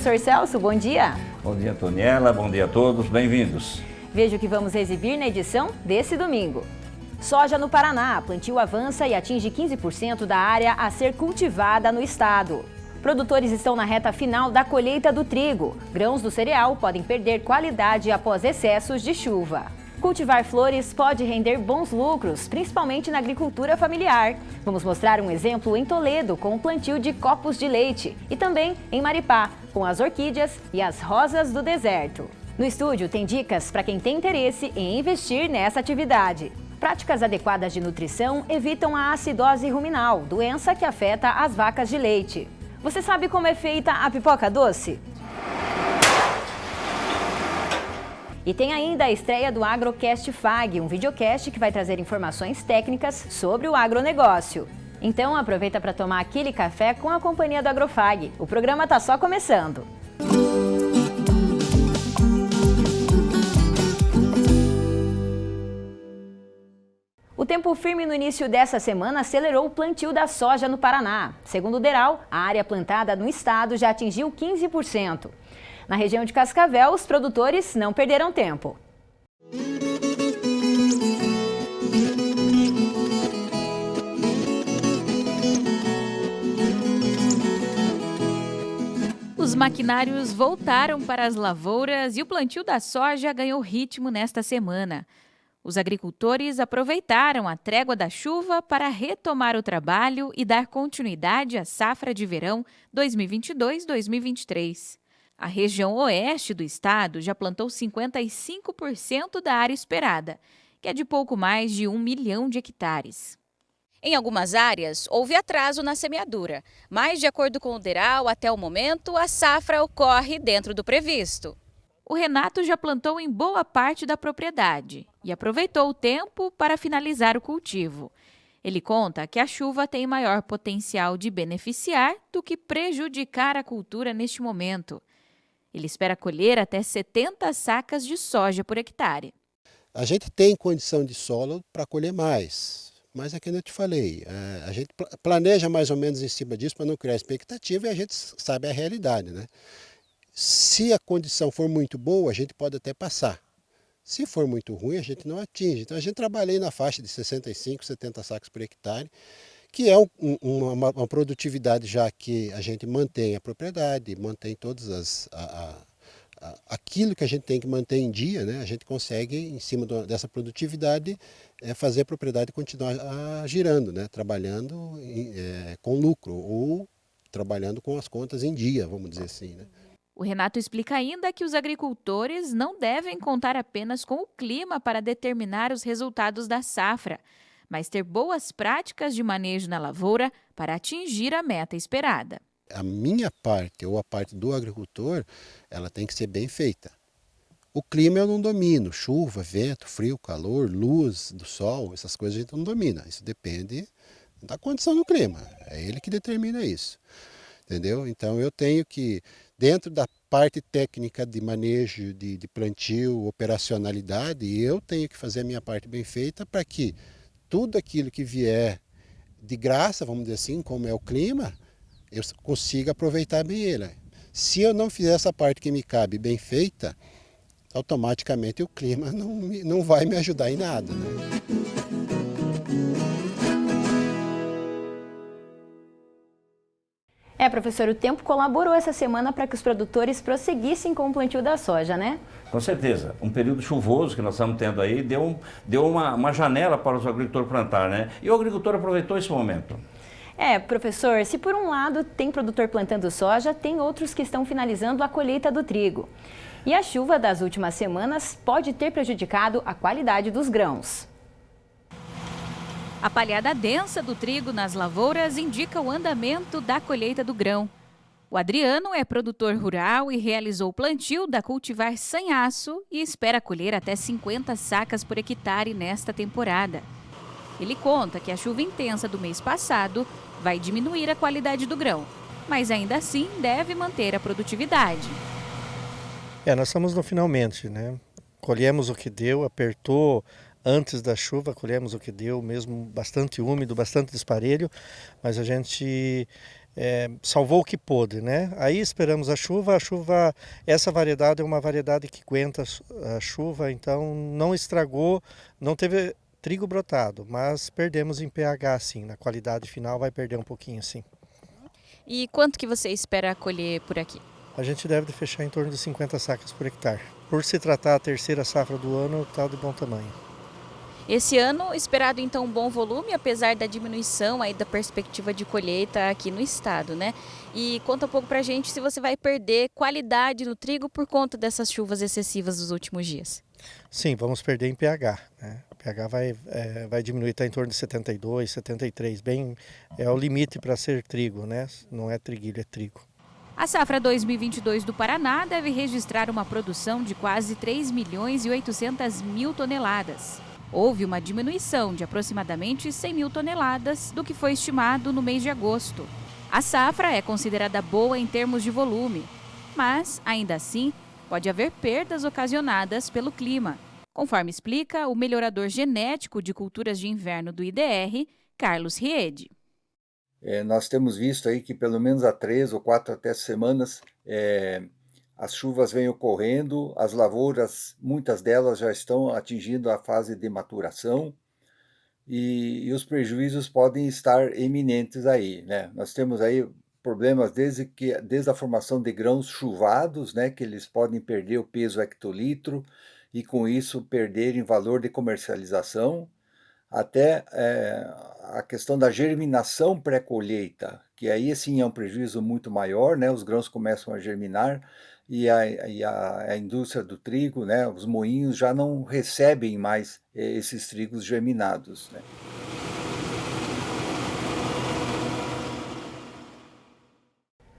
Professor Celso, bom dia. Bom dia, Antoniela, bom dia a todos, bem-vindos. Veja o que vamos exibir na edição desse domingo. Soja no Paraná, plantio avança e atinge 15% da área a ser cultivada no estado. Produtores estão na reta final da colheita do trigo. Grãos do cereal podem perder qualidade após excessos de chuva. Cultivar flores pode render bons lucros, principalmente na agricultura familiar. Vamos mostrar um exemplo em Toledo, com o plantio de copos de leite. E também em Maripá, com as orquídeas e as rosas do deserto. No estúdio tem dicas para quem tem interesse em investir nessa atividade. Práticas adequadas de nutrição evitam a acidose ruminal, doença que afeta as vacas de leite. Você sabe como é feita a pipoca doce? E tem ainda a estreia do Agrocast FAG, um videocast que vai trazer informações técnicas sobre o agronegócio. Então aproveita para tomar aquele café com a companhia do Agrofag. O programa está só começando. O tempo firme no início dessa semana acelerou o plantio da soja no Paraná. Segundo o DERAL, a área plantada no estado já atingiu 15%. Na região de Cascavel, os produtores não perderam tempo. Os maquinários voltaram para as lavouras e o plantio da soja ganhou ritmo nesta semana. Os agricultores aproveitaram a trégua da chuva para retomar o trabalho e dar continuidade à safra de verão 2022-2023. A região oeste do estado já plantou 55% da área esperada, que é de pouco mais de 1 milhão de hectares. Em algumas áreas, houve atraso na semeadura, mas, de acordo com o DERAL, até o momento, a safra ocorre dentro do previsto. O Renato já plantou em boa parte da propriedade e aproveitou o tempo para finalizar o cultivo. Ele conta que a chuva tem maior potencial de beneficiar do que prejudicar a cultura neste momento. Ele espera colher até 70 sacas de soja por hectare. A gente tem condição de solo para colher mais, mas é que eu te falei, a gente planeja mais ou menos em cima disso para não criar expectativa e a gente sabe a realidade, né? Se a condição for muito boa, a gente pode até passar. Se for muito ruim, a gente não atinge. Então a gente trabalha aí na faixa de 65, 70 sacas por hectare, que é uma produtividade já que a gente mantém a propriedade, mantém todas aquilo que a gente tem que manter em dia, né? A gente consegue, em cima dessa produtividade, fazer a propriedade continuar girando, né? Trabalhando com lucro ou trabalhando com as contas em dia, vamos dizer assim, né? O Renato explica ainda que os agricultores não devem contar apenas com o clima para determinar os resultados da safra, mas ter boas práticas de manejo na lavoura para atingir a meta esperada. A minha parte, ou a parte do agricultor, ela tem que ser bem feita. O clima eu não domino, chuva, vento, frio, calor, luz do sol, essas coisas a gente não domina. Isso depende da condição do clima, é ele que determina isso, entendeu? Então eu tenho que, dentro da parte técnica de manejo, de plantio, operacionalidade, eu tenho que fazer a minha parte bem feita para que tudo aquilo que vier de graça, vamos dizer assim, como é o clima, eu consiga aproveitar bem ele. Se eu não fizer essa parte que me cabe bem feita, automaticamente o clima não vai me ajudar em nada, né? Professor, o tempo colaborou essa semana para que os produtores prosseguissem com o plantio da soja, né? Com certeza. Um período chuvoso que nós estamos tendo aí deu uma janela para os agricultores plantar, né? E o agricultor aproveitou esse momento. Professor, se por um lado tem produtor plantando soja, tem outros que estão finalizando a colheita do trigo. E a chuva das últimas semanas pode ter prejudicado a qualidade dos grãos. A palhada densa do trigo nas lavouras indica o andamento da colheita do grão. O Adriano é produtor rural e realizou o plantio da cultivar Sanhaço e espera colher até 50 sacas por hectare nesta temporada. Ele conta que a chuva intensa do mês passado vai diminuir a qualidade do grão, mas ainda assim deve manter a produtividade. Nós estamos no finalmente, né? Colhemos o que deu, apertou. Antes da chuva, colhemos o que deu, mesmo bastante úmido, bastante disparelho, mas a gente salvou o que pôde, né? Aí esperamos a chuva, essa variedade é uma variedade que aguenta a chuva, então não estragou, não teve trigo brotado, mas perdemos em pH sim, na qualidade final vai perder um pouquinho sim. E quanto que você espera colher por aqui? A gente deve fechar em torno de 50 sacas por hectare. Por se tratar a terceira safra do ano, está de bom tamanho. Esse ano, esperado então um bom volume, apesar da diminuição aí da perspectiva de colheita aqui no estado, né? E conta um pouco pra gente se você vai perder qualidade no trigo por conta dessas chuvas excessivas dos últimos dias. Sim, vamos perder em pH, né? O pH vai diminuir, está em torno de 72, 73, é o limite para ser trigo, né? Não é triguilho, é trigo. A safra 2022 do Paraná deve registrar uma produção de quase 3 milhões e 800 mil toneladas. Houve uma diminuição de aproximadamente 100 mil toneladas do que foi estimado no mês de agosto. A safra é considerada boa em termos de volume, mas, ainda assim, pode haver perdas ocasionadas pelo clima, conforme explica o melhorador genético de culturas de inverno do IDR, Carlos Riede. Nós temos visto aí que pelo menos há 3 ou 4 até semanas as chuvas vêm ocorrendo, as lavouras, muitas delas já estão atingindo a fase de maturação e os prejuízos podem estar iminentes aí, né? Nós temos aí problemas desde a formação de grãos chuvados, né, que eles podem perder o peso hectolitro e com isso perderem valor de comercialização, até a questão da germinação pré-colheita, que aí sim é um prejuízo muito maior, né? Os grãos começam a germinar e a indústria do trigo, né? Os moinhos já não recebem mais esses trigos germinados, né?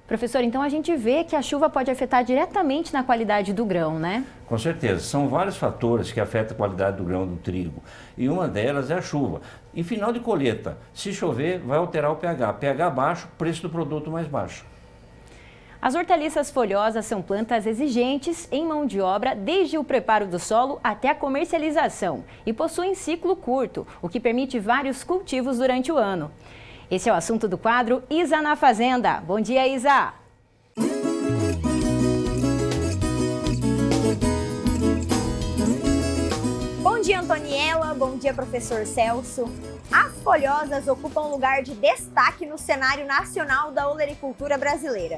Professor, então a gente vê que a chuva pode afetar diretamente na qualidade do grão, né? Com certeza, são vários fatores que afetam a qualidade do grão do trigo e uma delas é a chuva. Em final de colheita, se chover, vai alterar o pH. pH baixo, preço do produto mais baixo. As hortaliças folhosas são plantas exigentes em mão de obra desde o preparo do solo até a comercialização e possuem ciclo curto, o que permite vários cultivos durante o ano. Esse é o assunto do quadro Isa na Fazenda. Bom dia, Isa! Bom dia, Antoniela. Bom dia, professor Celso. As folhosas ocupam lugar de destaque no cenário nacional da olericultura brasileira.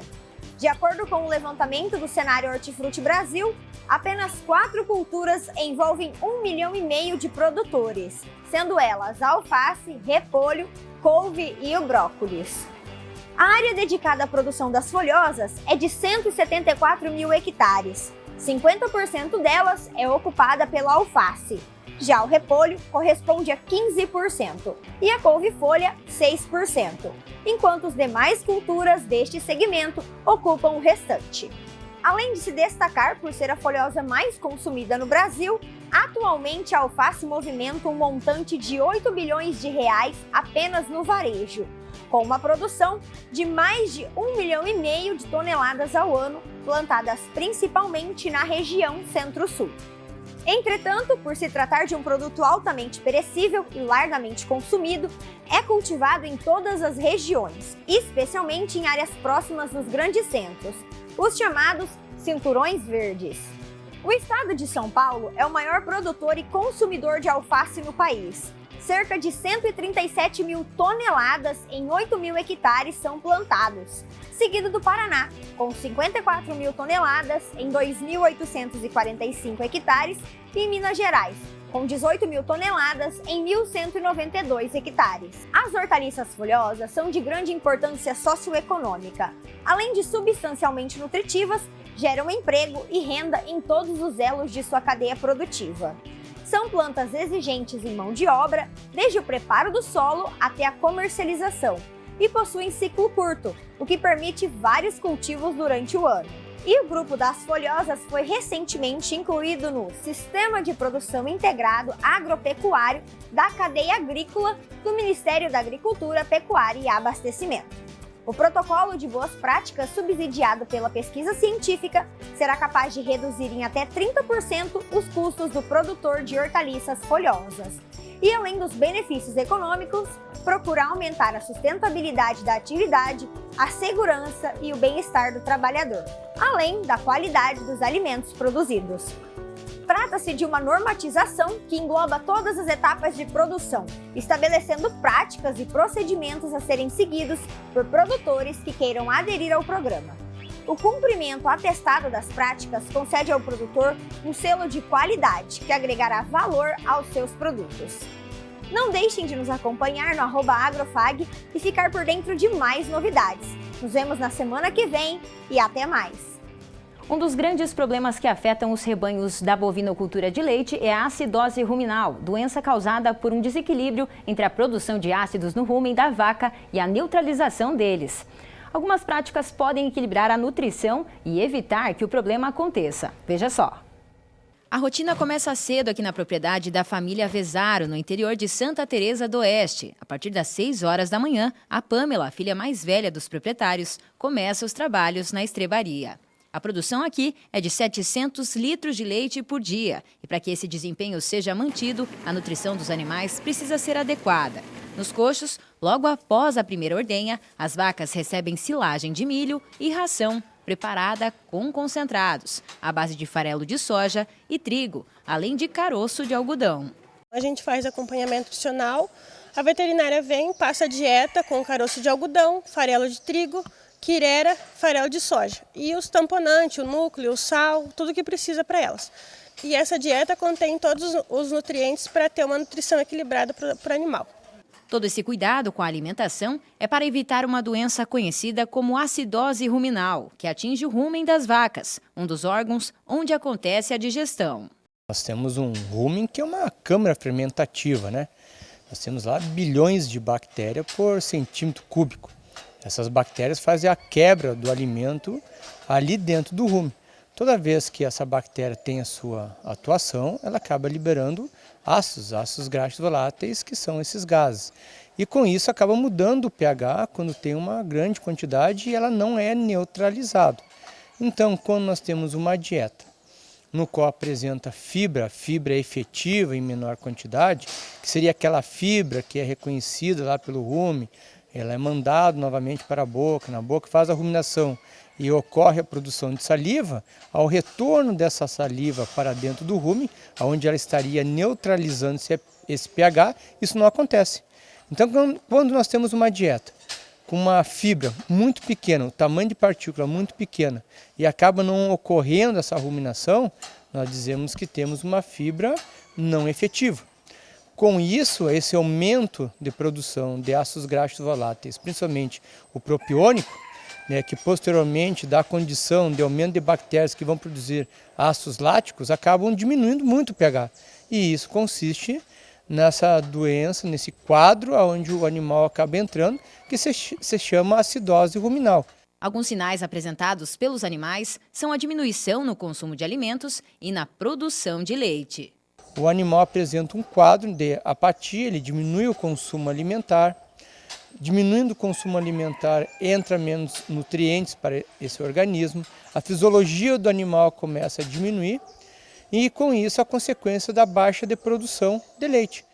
De acordo com o levantamento do cenário Hortifruti Brasil, apenas 4 culturas envolvem 1,5 milhão de produtores, sendo elas alface, repolho, couve e o brócolis. A área dedicada à produção das folhosas é de 174 mil hectares. 50% delas é ocupada pela alface. Já o repolho corresponde a 15% e a couve-folha 6%, enquanto as demais culturas deste segmento ocupam o restante. Além de se destacar por ser a folhosa mais consumida no Brasil, atualmente a alface movimenta um montante de 8 bilhões de reais apenas no varejo, com uma produção de mais de 1,5 milhão de toneladas ao ano, plantadas principalmente na região Centro-Sul. Entretanto, por se tratar de um produto altamente perecível e largamente consumido, é cultivado em todas as regiões, especialmente em áreas próximas dos grandes centros, os chamados cinturões verdes. O estado de São Paulo é o maior produtor e consumidor de alface no país. Cerca de 137 mil toneladas em 8 mil hectares são plantados, seguido do Paraná, com 54 mil toneladas em 2.845 hectares, e Minas Gerais, com 18 mil toneladas em 1.192 hectares. As hortaliças folhosas são de grande importância socioeconômica. Além de substancialmente nutritivas, geram emprego e renda em todos os elos de sua cadeia produtiva. São plantas exigentes em mão de obra, desde o preparo do solo até a comercialização, e possuem ciclo curto, o que permite vários cultivos durante o ano. E o grupo das folhosas foi recentemente incluído no Sistema de Produção Integrado Agropecuário da Cadeia Agrícola do Ministério da Agricultura, Pecuária e Abastecimento. O protocolo de boas práticas subsidiado pela pesquisa científica será capaz de reduzir em até 30% os custos do produtor de hortaliças folhosas. E além dos benefícios econômicos, procura aumentar a sustentabilidade da atividade, a segurança e o bem-estar do trabalhador, além da qualidade dos alimentos produzidos. Trata-se de uma normatização que engloba todas as etapas de produção, estabelecendo práticas e procedimentos a serem seguidos por produtores que queiram aderir ao programa. O cumprimento atestado das práticas concede ao produtor um selo de qualidade que agregará valor aos seus produtos. Não deixem de nos acompanhar no @agrofag e ficar por dentro de mais novidades. Nos vemos na semana que vem e até mais! Um dos grandes problemas que afetam os rebanhos da bovinocultura de leite é a acidose ruminal, doença causada por um desequilíbrio entre a produção de ácidos no rumen da vaca e a neutralização deles. Algumas práticas podem equilibrar a nutrição e evitar que o problema aconteça. Veja só. A rotina começa cedo aqui na propriedade da família Vesaro, no interior de Santa Teresa do Oeste. A partir das 6 horas da manhã, a Pamela, a filha mais velha dos proprietários, começa os trabalhos na estrebaria. A produção aqui é de 700 litros de leite por dia. E para que esse desempenho seja mantido, a nutrição dos animais precisa ser adequada. Nos coxos, logo após a primeira ordenha, as vacas recebem silagem de milho e ração, preparada com concentrados, à base de farelo de soja e trigo, além de caroço de algodão. A gente faz acompanhamento nutricional, a veterinária vem, passa a dieta com caroço de algodão, farelo de trigo, quirera, farelo de soja e os tamponantes, o núcleo, o sal, tudo que precisa para elas. E essa dieta contém todos os nutrientes para ter uma nutrição equilibrada para o animal. Todo esse cuidado com a alimentação é para evitar uma doença conhecida como acidose ruminal, que atinge o rumen das vacas, um dos órgãos onde acontece a digestão. Nós temos um rumen que é uma câmara fermentativa, né? Nós temos lá bilhões de bactérias por centímetro cúbico. Essas bactérias fazem a quebra do alimento ali dentro do rumen. Toda vez que essa bactéria tem a sua atuação, ela acaba liberando ácidos graxos voláteis, que são esses gases. E com isso acaba mudando o pH quando tem uma grande quantidade e ela não é neutralizada. Então, quando nós temos uma dieta no qual apresenta fibra efetiva em menor quantidade, que seria aquela fibra que é reconhecida lá pelo rumen, ela é mandada novamente para a boca, na boca faz a ruminação e ocorre a produção de saliva, ao retorno dessa saliva para dentro do rumen, onde ela estaria neutralizando esse pH, isso não acontece. Então, quando nós temos uma dieta com uma fibra muito pequena, o tamanho de partícula muito pequena, e acaba não ocorrendo essa ruminação, nós dizemos que temos uma fibra não efetiva. Com isso, esse aumento de produção de ácidos graxos voláteis, principalmente o propiônico, né, que posteriormente dá condição de aumento de bactérias que vão produzir ácidos láticos, acabam diminuindo muito o pH. E isso consiste nessa doença, nesse quadro onde o animal acaba entrando, que se chama acidose ruminal. Alguns sinais apresentados pelos animais são a diminuição no consumo de alimentos e na produção de leite. O animal apresenta um quadro de apatia, ele diminui o consumo alimentar. Diminuindo o consumo alimentar, entra menos nutrientes para esse organismo. A fisiologia do animal começa a diminuir e, com isso, a consequência da baixa de produção de leite.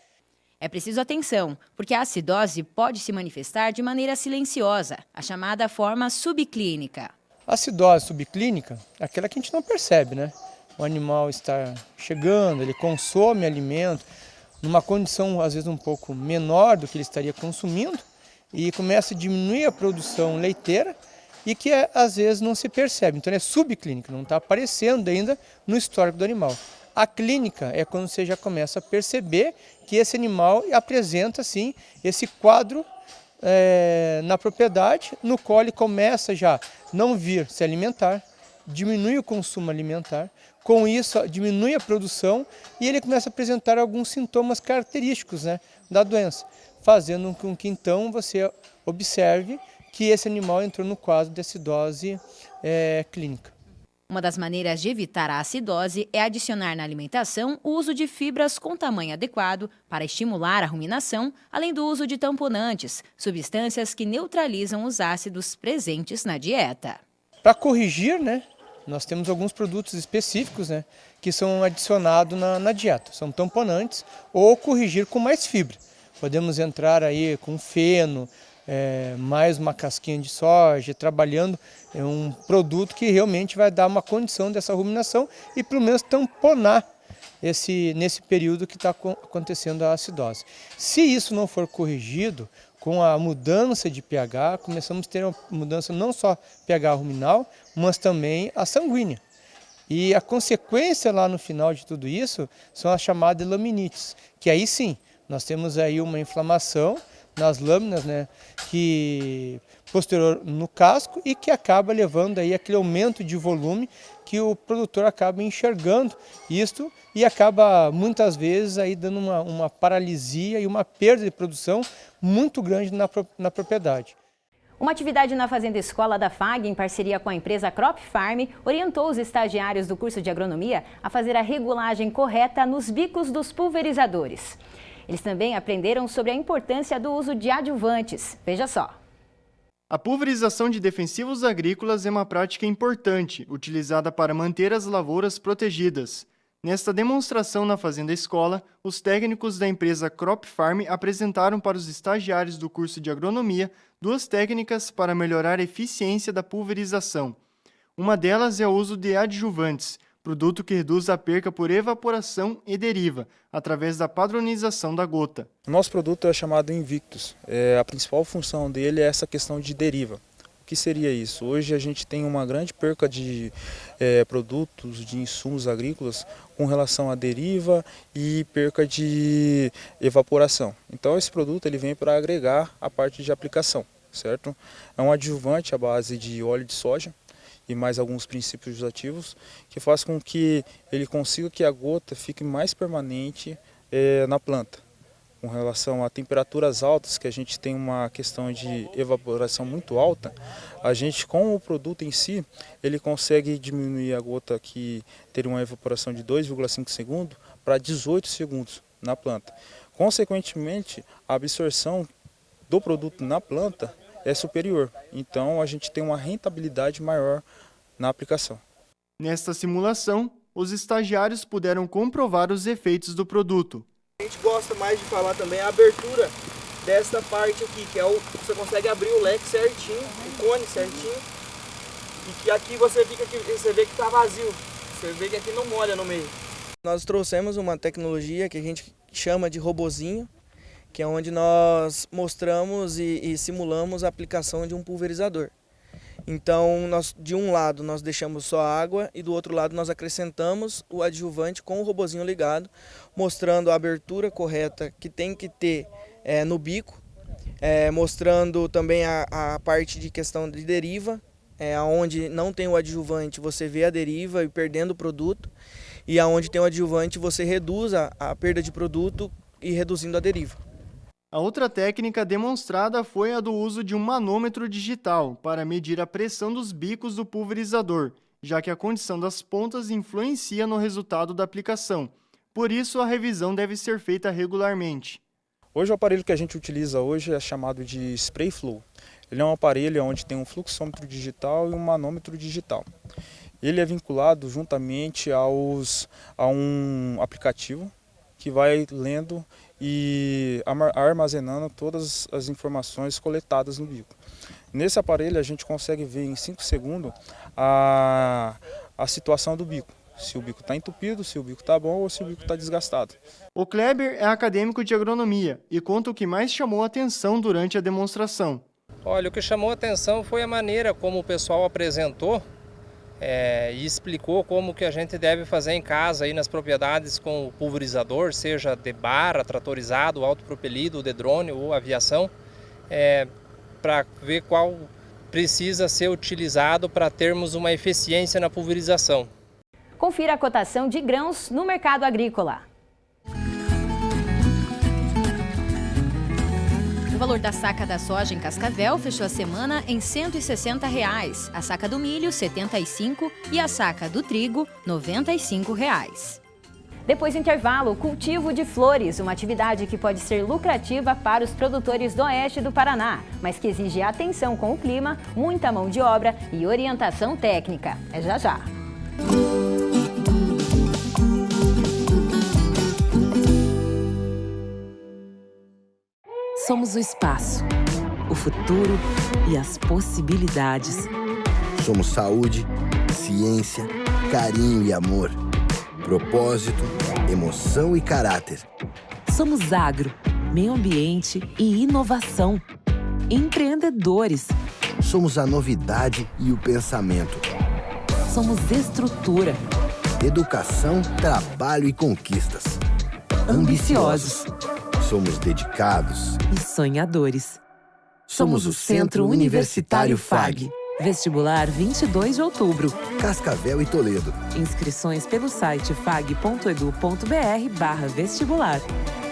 É preciso atenção, porque a acidose pode se manifestar de maneira silenciosa, a chamada forma subclínica. A acidose subclínica é aquela que a gente não percebe, né? O animal está chegando, ele consome alimento numa condição às vezes um pouco menor do que ele estaria consumindo e começa a diminuir a produção leiteira e que às vezes não se percebe. Então é subclínica, não está aparecendo ainda no histórico do animal. A clínica é quando você já começa a perceber que esse animal apresenta sim esse quadro na propriedade, no qual ele começa já a não vir se alimentar, diminui o consumo alimentar, com isso diminui a produção e ele começa a apresentar alguns sintomas característicos, né, da doença, fazendo com que então você observe que esse animal entrou no quadro de acidose clínica. Uma das maneiras de evitar a acidose é adicionar na alimentação o uso de fibras com tamanho adequado para estimular a ruminação, além do uso de tamponantes, substâncias que neutralizam os ácidos presentes na dieta. Para corrigir, né, nós temos alguns produtos específicos, né, que são adicionados na dieta. São tamponantes ou corrigir com mais fibra. podemos entrar aí com feno, mais uma casquinha de soja, trabalhando um produto que realmente vai dar uma condição dessa ruminação e pelo menos tamponar nesse período que está acontecendo a acidose. Se isso não for corrigido, com a mudança de pH, começamos a ter uma mudança não só pH ruminal, mas também a sanguínea. E a consequência lá no final de tudo isso são as chamadas laminites, que aí sim, nós temos aí uma inflamação nas lâminas, né, que posterior no casco e que acaba levando aí aquele aumento de volume que o produtor acaba enxergando isto e acaba muitas vezes aí dando uma paralisia e uma perda de produção muito grande na propriedade. Uma atividade na Fazenda Escola da FAG, em parceria com a empresa Crop Farm, orientou os estagiários do curso de agronomia a fazer a regulagem correta nos bicos dos pulverizadores. Eles também aprenderam sobre a importância do uso de adjuvantes. Veja só. A pulverização de defensivos agrícolas é uma prática importante, utilizada para manter as lavouras protegidas. Nesta demonstração na Fazenda Escola, os técnicos da empresa Crop Farm apresentaram para os estagiários do curso de agronomia 2 técnicas para melhorar a eficiência da pulverização. Uma delas é o uso de adjuvantes, produto que reduz a perca por evaporação e deriva, através da padronização da gota. O nosso produto é chamado Invictus. A principal função dele é essa questão de deriva. O que seria isso? Hoje a gente tem uma grande perca de produtos, de insumos agrícolas com relação à deriva e perca de evaporação. Então esse produto ele vem para agregar a parte de aplicação, certo? É um adjuvante à base de óleo de soja e mais alguns princípios ativos que faz com que ele consiga que a gota fique mais permanente na planta. Com relação a temperaturas altas, que a gente tem uma questão de evaporação muito alta, a gente com o produto em si, ele consegue diminuir a gota que teria uma evaporação de 2,5 segundos para 18 segundos na planta. Consequentemente, a absorção do produto na planta é superior, então a gente tem uma rentabilidade maior na aplicação. Nesta simulação, os estagiários puderam comprovar os efeitos do produto. A gente gosta mais de falar também a abertura desta parte aqui, que é você consegue abrir o leque certinho, o cone certinho, e que aqui você vê que está vazio, você vê que aqui não molha no meio. Nós trouxemos uma tecnologia que a gente chama de robozinho, que é onde nós mostramos e simulamos a aplicação de um pulverizador. Então, de um lado nós deixamos só água e do outro lado nós acrescentamos o adjuvante com o robozinho ligado, mostrando a abertura correta que tem que ter no bico, mostrando também a parte de questão de deriva, onde não tem o adjuvante você vê a deriva e perdendo o produto, e aonde tem o adjuvante você reduz a perda de produto e reduzindo a deriva. A outra técnica demonstrada foi a do uso de um manômetro digital para medir a pressão dos bicos do pulverizador, já que a condição das pontas influencia no resultado da aplicação. Por isso, a revisão deve ser feita regularmente. Hoje o aparelho que a gente utiliza hoje é chamado de Spray Flow. Ele é um aparelho onde tem um fluxômetro digital e um manômetro digital. Ele é vinculado juntamente a um aplicativo que vai lendo e armazenando todas as informações coletadas no bico. Nesse aparelho a gente consegue ver em 5 segundos a situação do bico. Se o bico está entupido, se o bico está bom ou se o bico está desgastado. O Kleber é acadêmico de agronomia e conta o que mais chamou a atenção durante a demonstração. Olha, o que chamou a atenção foi a maneira como o pessoal apresentou e explicou como que a gente deve fazer em casa aí nas propriedades com o pulverizador, seja de barra, tratorizado, autopropelido, de drone ou aviação, para ver qual precisa ser utilizado para termos uma eficiência na pulverização. Confira a cotação de grãos no mercado agrícola. O valor da saca da soja em Cascavel fechou a semana em R$ 160. A saca do milho, R$ 75 e a saca do trigo, R$ 95. Depois do intervalo, cultivo de flores, uma atividade que pode ser lucrativa para os produtores do oeste do Paraná, mas que exige atenção com o clima, muita mão de obra e orientação técnica. É já já. Somos o espaço, o futuro e as possibilidades. Somos saúde, ciência, carinho e amor. Propósito, emoção e caráter. Somos agro, meio ambiente e inovação. Empreendedores. Somos a novidade e o pensamento. Somos estrutura. Educação, trabalho e conquistas. Ambiciosos. Somos dedicados e sonhadores. Somos o Centro Universitário FAG. Vestibular 22 de outubro. Cascavel e Toledo. Inscrições pelo site fag.edu.br/vestibular.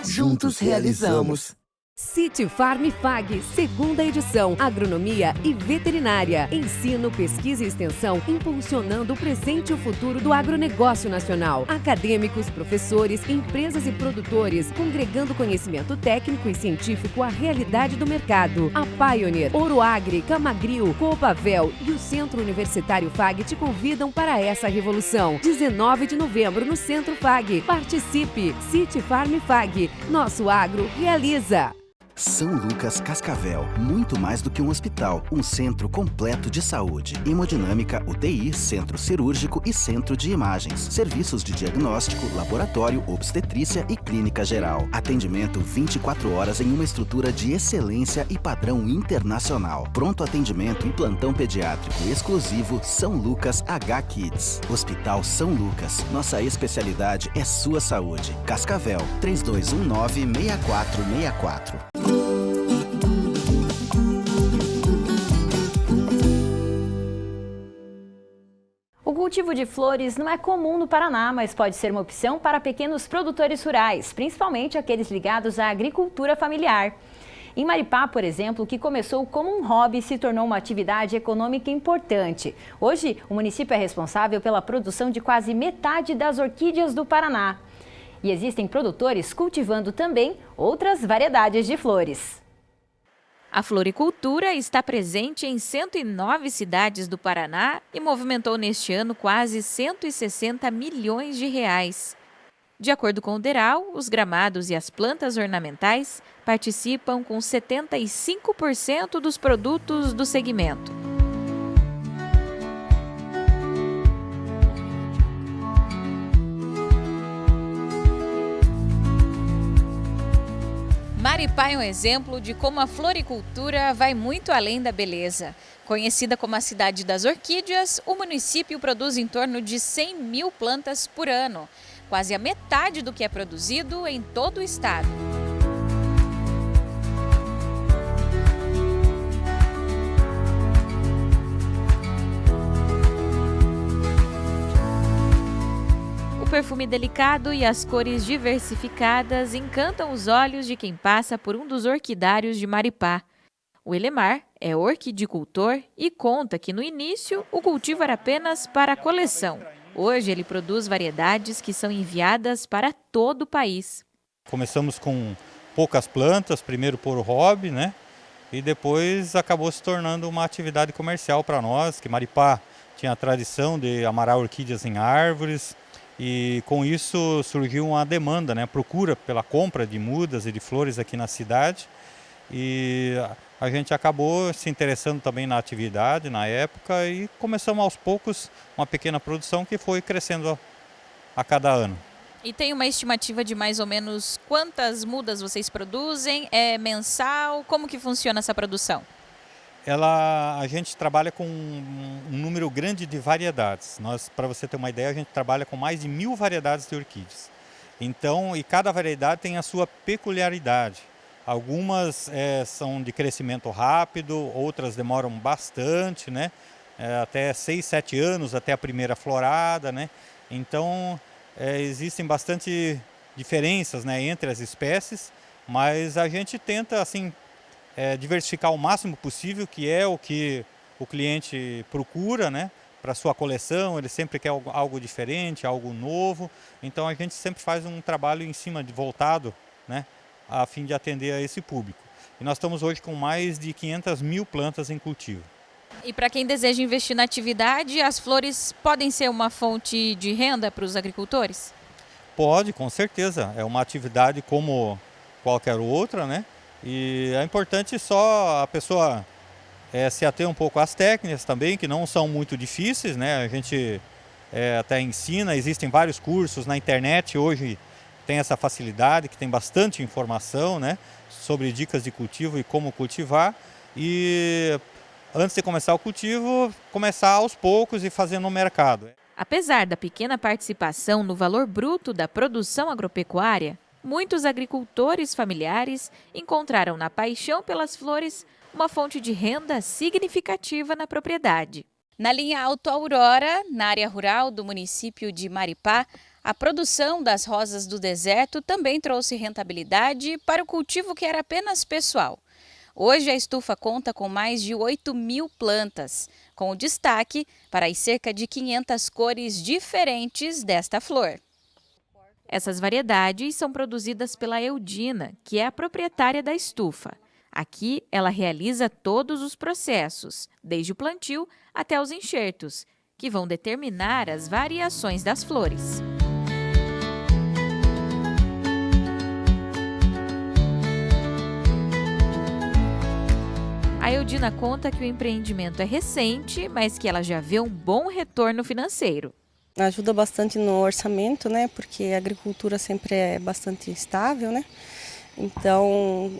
Juntos realizamos. City Farm FAG, segunda edição, agronomia e veterinária. Ensino, pesquisa e extensão, impulsionando o presente e o futuro do agronegócio nacional. Acadêmicos, professores, empresas e produtores, congregando conhecimento técnico e científico à realidade do mercado. A Pioneer, Oroagri, Camagril, Copavel e o Centro Universitário FAG te convidam para essa revolução. 19 de novembro no Centro FAG. Participe! City Farm FAG. Nosso agro realiza. São Lucas Cascavel, muito mais do que um hospital, um centro completo de saúde. Hemodinâmica, UTI, centro cirúrgico e centro de imagens. Serviços de diagnóstico, laboratório, obstetrícia e clínica geral. Atendimento 24 horas em uma estrutura de excelência e padrão internacional. Pronto atendimento e plantão pediátrico exclusivo São Lucas H-Kids. Hospital São Lucas, nossa especialidade é sua saúde. Cascavel, 3219-6464. O cultivo de flores não é comum no Paraná, mas pode ser uma opção para pequenos produtores rurais, principalmente aqueles ligados à agricultura familiar. Em Maripá, por exemplo, o que começou como um hobby se tornou uma atividade econômica importante. Hoje, o município é responsável pela produção de quase metade das orquídeas do Paraná. E existem produtores cultivando também outras variedades de flores. A floricultura está presente em 109 cidades do Paraná e movimentou neste ano quase 160 milhões de reais. De acordo com o DERAL, os gramados e as plantas ornamentais participam com 75% dos produtos do segmento. Maripá é um exemplo de como a floricultura vai muito além da beleza. Conhecida como a cidade das orquídeas, o município produz em torno de 100 mil plantas por ano, quase a metade do que é produzido em todo o estado. O perfume delicado e as cores diversificadas encantam os olhos de quem passa por um dos orquidários de Maripá. O Elemar é orquidicultor e conta que no início o cultivo era apenas para a coleção. Hoje ele produz variedades que são enviadas para todo o país. Começamos com poucas plantas, primeiro por hobby, né? E depois acabou se tornando uma atividade comercial para nós, que Maripá tinha a tradição de amarar orquídeas em árvores. E com isso surgiu uma demanda, né? Procura pela compra de mudas e de flores aqui na cidade. E a gente acabou se interessando também na atividade na época e começamos aos poucos uma pequena produção que foi crescendo a cada ano. E tem uma estimativa de mais ou menos quantas mudas vocês produzem? É mensal? Como que funciona essa produção? A gente trabalha com um número grande de variedades. Para você ter uma ideia, a gente trabalha com mais de 1000 variedades de orquídeas. Então, e cada variedade tem a sua peculiaridade. Algumas são de crescimento rápido, outras demoram bastante, né? Até 6, 7 anos, até a primeira florada, né? Então, existem bastante diferenças, né, entre as espécies, mas a gente tenta, assim, diversificar o máximo possível, que é o que o cliente procura, né, para sua coleção. Ele sempre quer algo diferente, algo novo. Então a gente sempre faz um trabalho em cima voltado, né, a fim de atender a esse público. E nós estamos hoje com mais de 500 mil plantas em cultivo. E para quem deseja investir na atividade, as flores podem ser uma fonte de renda para os agricultores? Pode, com certeza. É uma atividade como qualquer outra, né? E é importante só a pessoa se ater um pouco às técnicas também, que não são muito difíceis, né? A gente até ensina, existem vários cursos na internet hoje, tem essa facilidade, que tem bastante informação, né, sobre dicas de cultivo e como cultivar. E antes de começar o cultivo, começar aos poucos e fazer no mercado. Apesar da pequena participação no valor bruto da produção agropecuária, muitos agricultores familiares encontraram na paixão pelas flores uma fonte de renda significativa na propriedade. Na linha Alto Aurora, na área rural do município de Maripá, a produção das rosas do deserto também trouxe rentabilidade para o cultivo que era apenas pessoal. Hoje a estufa conta com mais de 8.000 plantas, com o destaque para as cerca de 500 cores diferentes desta flor. Essas variedades são produzidas pela Eudina, que é a proprietária da estufa. Aqui ela realiza todos os processos, desde o plantio até os enxertos, que vão determinar as variações das flores. A Eudina conta que o empreendimento é recente, mas que ela já vê um bom retorno financeiro. Ajuda bastante no orçamento, né? Porque a agricultura sempre é bastante estável, né? Então,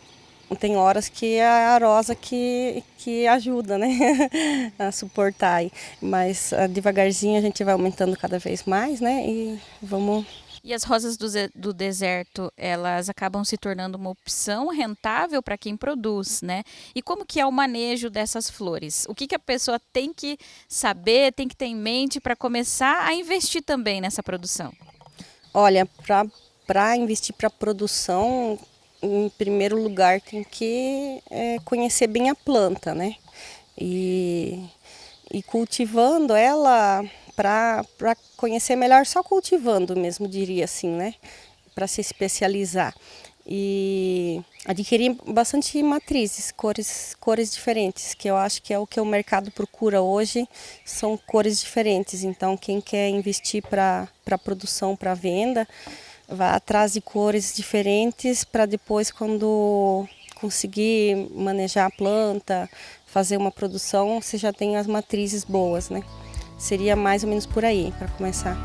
tem horas que é a arosa que ajuda, né? A suportar aí. Mas devagarzinho a gente vai aumentando cada vez mais, né? E vamos... E as rosas do deserto, elas acabam se tornando uma opção rentável para quem produz, né? E como que é o manejo dessas flores? O que a pessoa tem que saber, tem que ter em mente para começar a investir também nessa produção? Olha, para investir para produção, em primeiro lugar tem que conhecer bem a planta, né? E cultivando ela... Para conhecer melhor, só cultivando mesmo, diria assim, né? Para se especializar. E adquirir bastante matrizes, cores diferentes, que eu acho que é o que o mercado procura hoje, são cores diferentes. Então, quem quer investir para produção, para venda, vai atrás de cores diferentes para depois, quando conseguir manejar a planta, fazer uma produção, você já tem as matrizes boas, né? Seria mais ou menos por aí, para começar.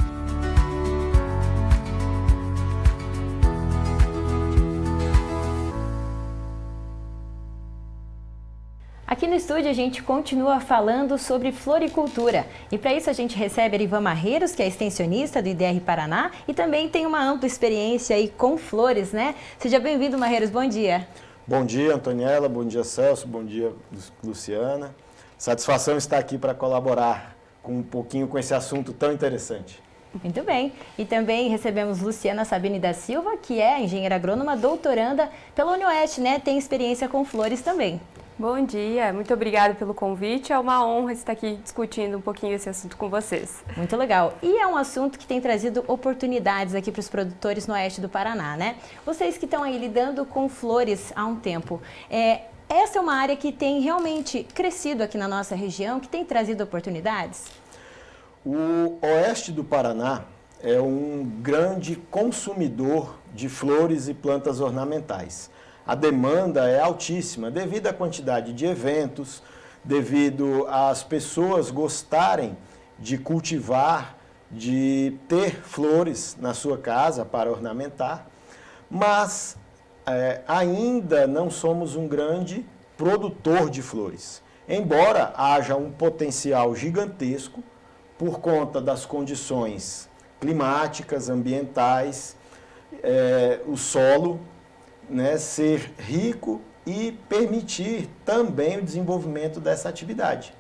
Aqui no estúdio a gente continua falando sobre floricultura. E para isso a gente recebe a Erivan Marreiros, que é extensionista do IDR Paraná e também tem uma ampla experiência aí com flores, né? Seja bem-vindo, Marreiros, bom dia. Bom dia, Antoniela, bom dia, Celso, bom dia, Luciana. Satisfação estar aqui para colaborar com um pouquinho com esse assunto tão interessante. Muito bem. E também recebemos Luciana Sabine da Silva, que é engenheira agrônoma, doutoranda pela UniOeste, né? Tem experiência com flores também. Bom dia, muito obrigada pelo convite. É uma honra estar aqui discutindo um pouquinho esse assunto com vocês. Muito legal. E é um assunto que tem trazido oportunidades aqui para os produtores no oeste do Paraná, né? Vocês que estão aí lidando com flores há um tempo, essa é uma área que tem realmente crescido aqui na nossa região, que tem trazido oportunidades? O oeste do Paraná é um grande consumidor de flores e plantas ornamentais. A demanda é altíssima devido à quantidade de eventos, devido às pessoas gostarem de cultivar, de ter flores na sua casa para ornamentar, mas ainda não somos um grande produtor de flores. Embora haja um potencial gigantesco por conta das condições climáticas, ambientais, o solo, né, ser rico e permitir também o desenvolvimento dessa atividade.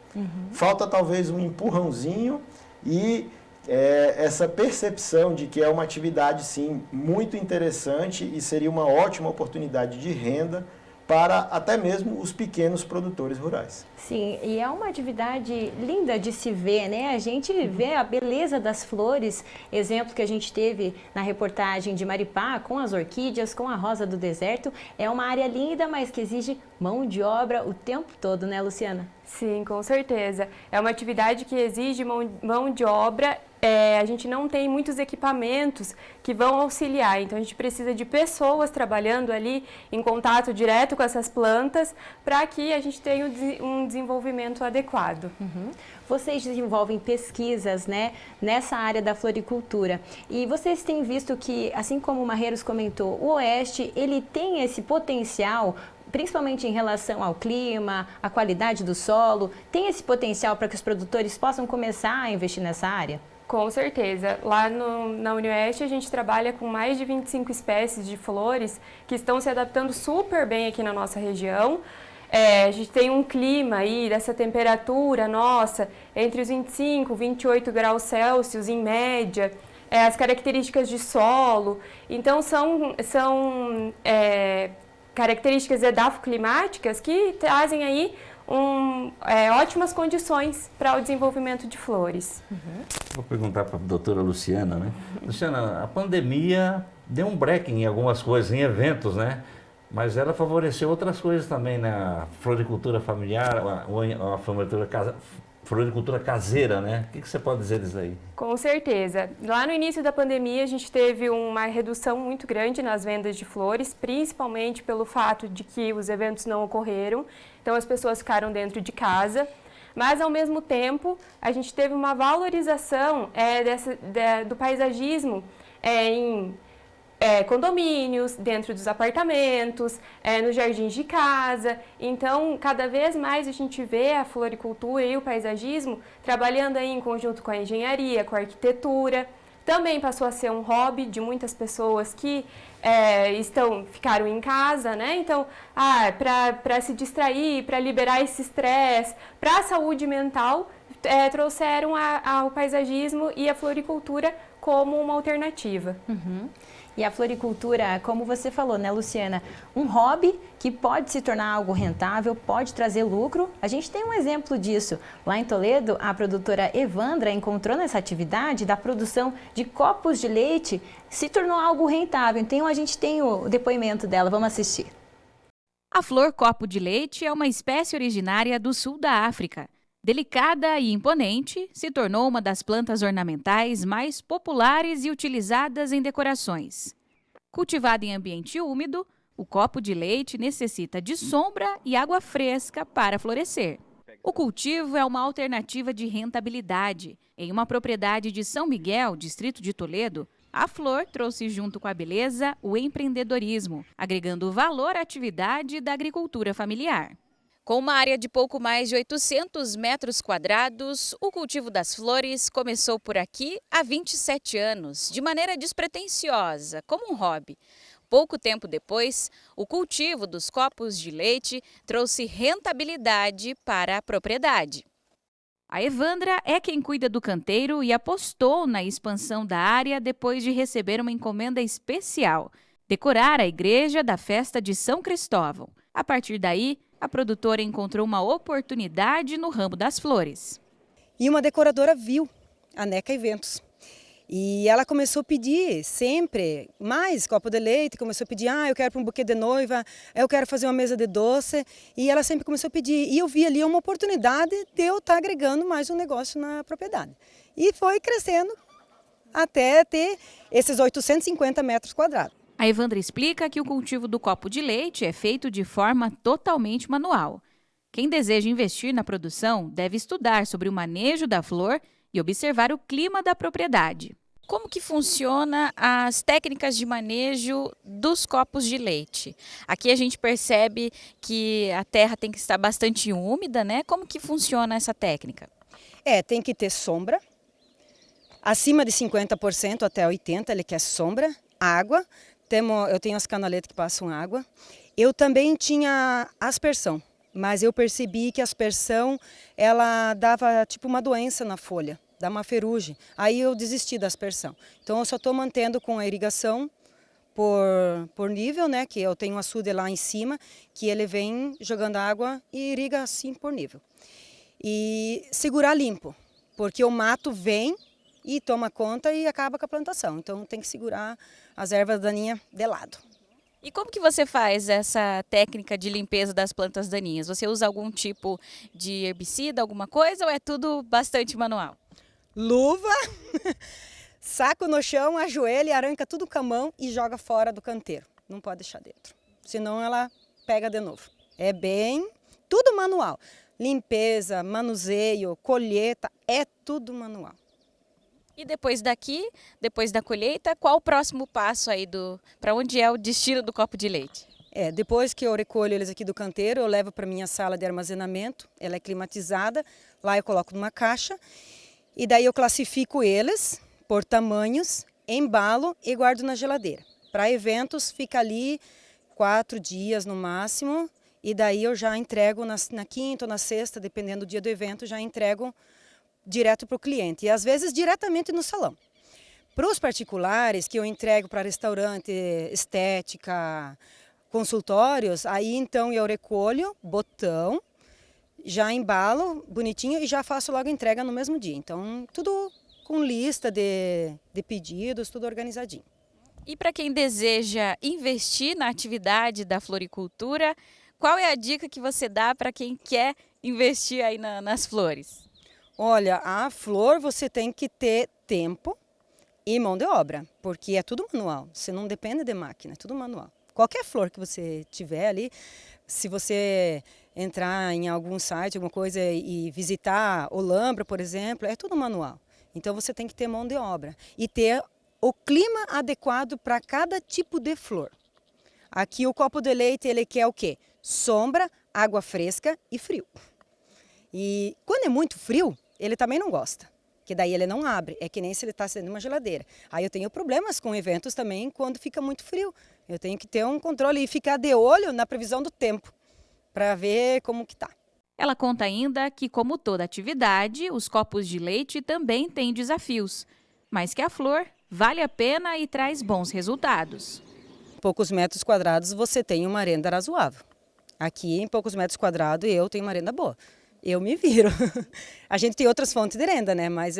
Falta talvez um empurrãozinho e essa percepção de que é uma atividade, sim, muito interessante e seria uma ótima oportunidade de renda para até mesmo os pequenos produtores rurais. Sim, e é uma atividade linda de se ver, né? A gente vê a beleza das flores, exemplo que a gente teve na reportagem de Maripá, com as orquídeas, com a rosa do deserto. É uma área linda, mas que exige mão de obra o tempo todo, né, Luciana? Sim, com certeza. É uma atividade que exige mão de obra. A gente não tem muitos equipamentos que vão auxiliar, então a gente precisa de pessoas trabalhando ali em contato direto com essas plantas para que a gente tenha um desenvolvimento adequado. Vocês desenvolvem pesquisas, né, nessa área da floricultura e vocês têm visto que, assim como o Marreiros comentou, o Oeste ele tem esse potencial, principalmente em relação ao clima, à qualidade do solo, tem esse potencial para que os produtores possam começar a investir nessa área? Com certeza. Lá na UniOeste a gente trabalha com mais de 25 espécies de flores que estão se adaptando super bem aqui na nossa região. A gente tem um clima aí dessa temperatura nossa entre os 25 e 28 graus Celsius em média, as características de solo. Então são características edafoclimáticas que trazem aí ótimas condições para o desenvolvimento de flores. Vou perguntar para a doutora Luciana, né? Luciana, a pandemia deu um break em algumas coisas, em eventos, né? Mas ela favoreceu outras coisas também, né? A floricultura familiar, a floricultura caseira, né? O que você pode dizer disso aí? Com certeza. Lá no início da pandemia, a gente teve uma redução muito grande nas vendas de flores, principalmente pelo fato de que os eventos não ocorreram, então as pessoas ficaram dentro de casa. Mas, ao mesmo tempo, a gente teve uma valorização do paisagismo em condomínios, dentro dos apartamentos, nos jardins de casa. Então, cada vez mais a gente vê a floricultura e o paisagismo trabalhando aí em conjunto com a engenharia, com a arquitetura. Também passou a ser um hobby de muitas pessoas que ficaram em casa, né? Então, para se distrair, para liberar esse estresse, para a saúde mental, trouxeram o paisagismo e a floricultura como uma alternativa. E a floricultura, como você falou, né, Luciana, um hobby que pode se tornar algo rentável, pode trazer lucro. A gente tem um exemplo disso. Lá em Toledo, a produtora Evandra encontrou nessa atividade da produção de copos de leite, se tornou algo rentável. Então, a gente tem o depoimento dela. Vamos assistir. A flor copo de leite é uma espécie originária do sul da África. Delicada e imponente, se tornou uma das plantas ornamentais mais populares e utilizadas em decorações. Cultivada em ambiente úmido, o copo de leite necessita de sombra e água fresca para florescer. O cultivo é uma alternativa de rentabilidade. Em uma propriedade de São Miguel, distrito de Toledo, a flor trouxe junto com a beleza o empreendedorismo, agregando valor à atividade da agricultura familiar. Com uma área de pouco mais de 800 metros quadrados, o cultivo das flores começou por aqui há 27 anos, de maneira despretensiosa, como um hobby. Pouco tempo depois, o cultivo dos copos de leite trouxe rentabilidade para a propriedade. A Evandra é quem cuida do canteiro e apostou na expansão da área depois de receber uma encomenda especial: decorar a igreja da festa de São Cristóvão. A partir daí, a produtora encontrou uma oportunidade no ramo das flores. E uma decoradora viu a Neca Eventos. E ela começou a pedir sempre mais copo de leite, começou a pedir, eu quero para um buquê de noiva, eu quero fazer uma mesa de doce. E ela sempre começou a pedir. E eu vi ali uma oportunidade de eu estar agregando mais um negócio na propriedade. E foi crescendo até ter esses 850 metros quadrados. A Evandra explica que o cultivo do copo de leite é feito de forma totalmente manual. Quem deseja investir na produção deve estudar sobre o manejo da flor e observar o clima da propriedade. Como que funciona as técnicas de manejo dos copos de leite? Aqui a gente percebe que a terra tem que estar bastante úmida, né? Como que funciona essa técnica? Tem que ter sombra, acima de 50% até 80% ele quer sombra, água. Eu tenho as canaletas que passam água. Eu também tinha aspersão, mas eu percebi que a aspersão ela dava tipo uma doença na folha, dá uma ferrugem. Aí eu desisti da aspersão. Então eu só estou mantendo com a irrigação por nível, né? Que eu tenho um açude lá em cima, que ele vem jogando água e irriga assim por nível. E segurar limpo, porque o mato vem e toma conta e acaba com a plantação. Então tem que segurar as ervas daninhas de lado. E como que você faz essa técnica de limpeza das plantas daninhas? Você usa algum tipo de herbicida, alguma coisa, ou é tudo bastante manual? Luva, saco no chão, ajoelha, arranca tudo com a mão e joga fora do canteiro. Não pode deixar dentro, senão ela pega de novo. É bem, tudo manual. Limpeza, manuseio, colheita, é tudo manual. E depois daqui, depois da colheita, qual o próximo passo aí para onde é o destino do copo de leite? Depois que eu recolho eles aqui do canteiro, eu levo para minha sala de armazenamento, ela é climatizada, lá eu coloco numa caixa e daí eu classifico eles por tamanhos, embalo e guardo na geladeira. Para eventos fica ali 4 dias no máximo e daí eu já entrego na quinta ou na sexta, dependendo do dia do evento, já entrego direto para o cliente e às vezes diretamente no salão. Para os particulares que eu entrego para restaurante, estética, consultórios, aí então eu recolho, botão, já embalo bonitinho e já faço logo a entrega no mesmo dia. Então tudo com lista de pedidos, tudo organizadinho. E para quem deseja investir na atividade da floricultura, qual é a dica que você dá para quem quer investir aí nas flores? Olha, a flor você tem que ter tempo e mão de obra, porque é tudo manual, você não depende de máquina, é tudo manual. Qualquer flor que você tiver ali, se você entrar em algum site, alguma coisa e visitar Olambra, por exemplo, é tudo manual. Então você tem que ter mão de obra e ter o clima adequado para cada tipo de flor. Aqui o copo de leite ele quer o quê? Sombra, água fresca e frio. E quando é muito frio, ele também não gosta, que daí ele não abre, é que nem se ele está sendo uma geladeira. Aí eu tenho problemas com eventos também quando fica muito frio. Eu tenho que ter um controle e ficar de olho na previsão do tempo, para ver como que tá. Ela conta ainda que, como toda atividade, os copos de leite também têm desafios, mas que a flor vale a pena e traz bons resultados. Em poucos metros quadrados você tem uma renda razoável. Aqui em poucos metros quadrados eu tenho uma renda boa. Eu me viro. A gente tem outras fontes de renda, né? Mas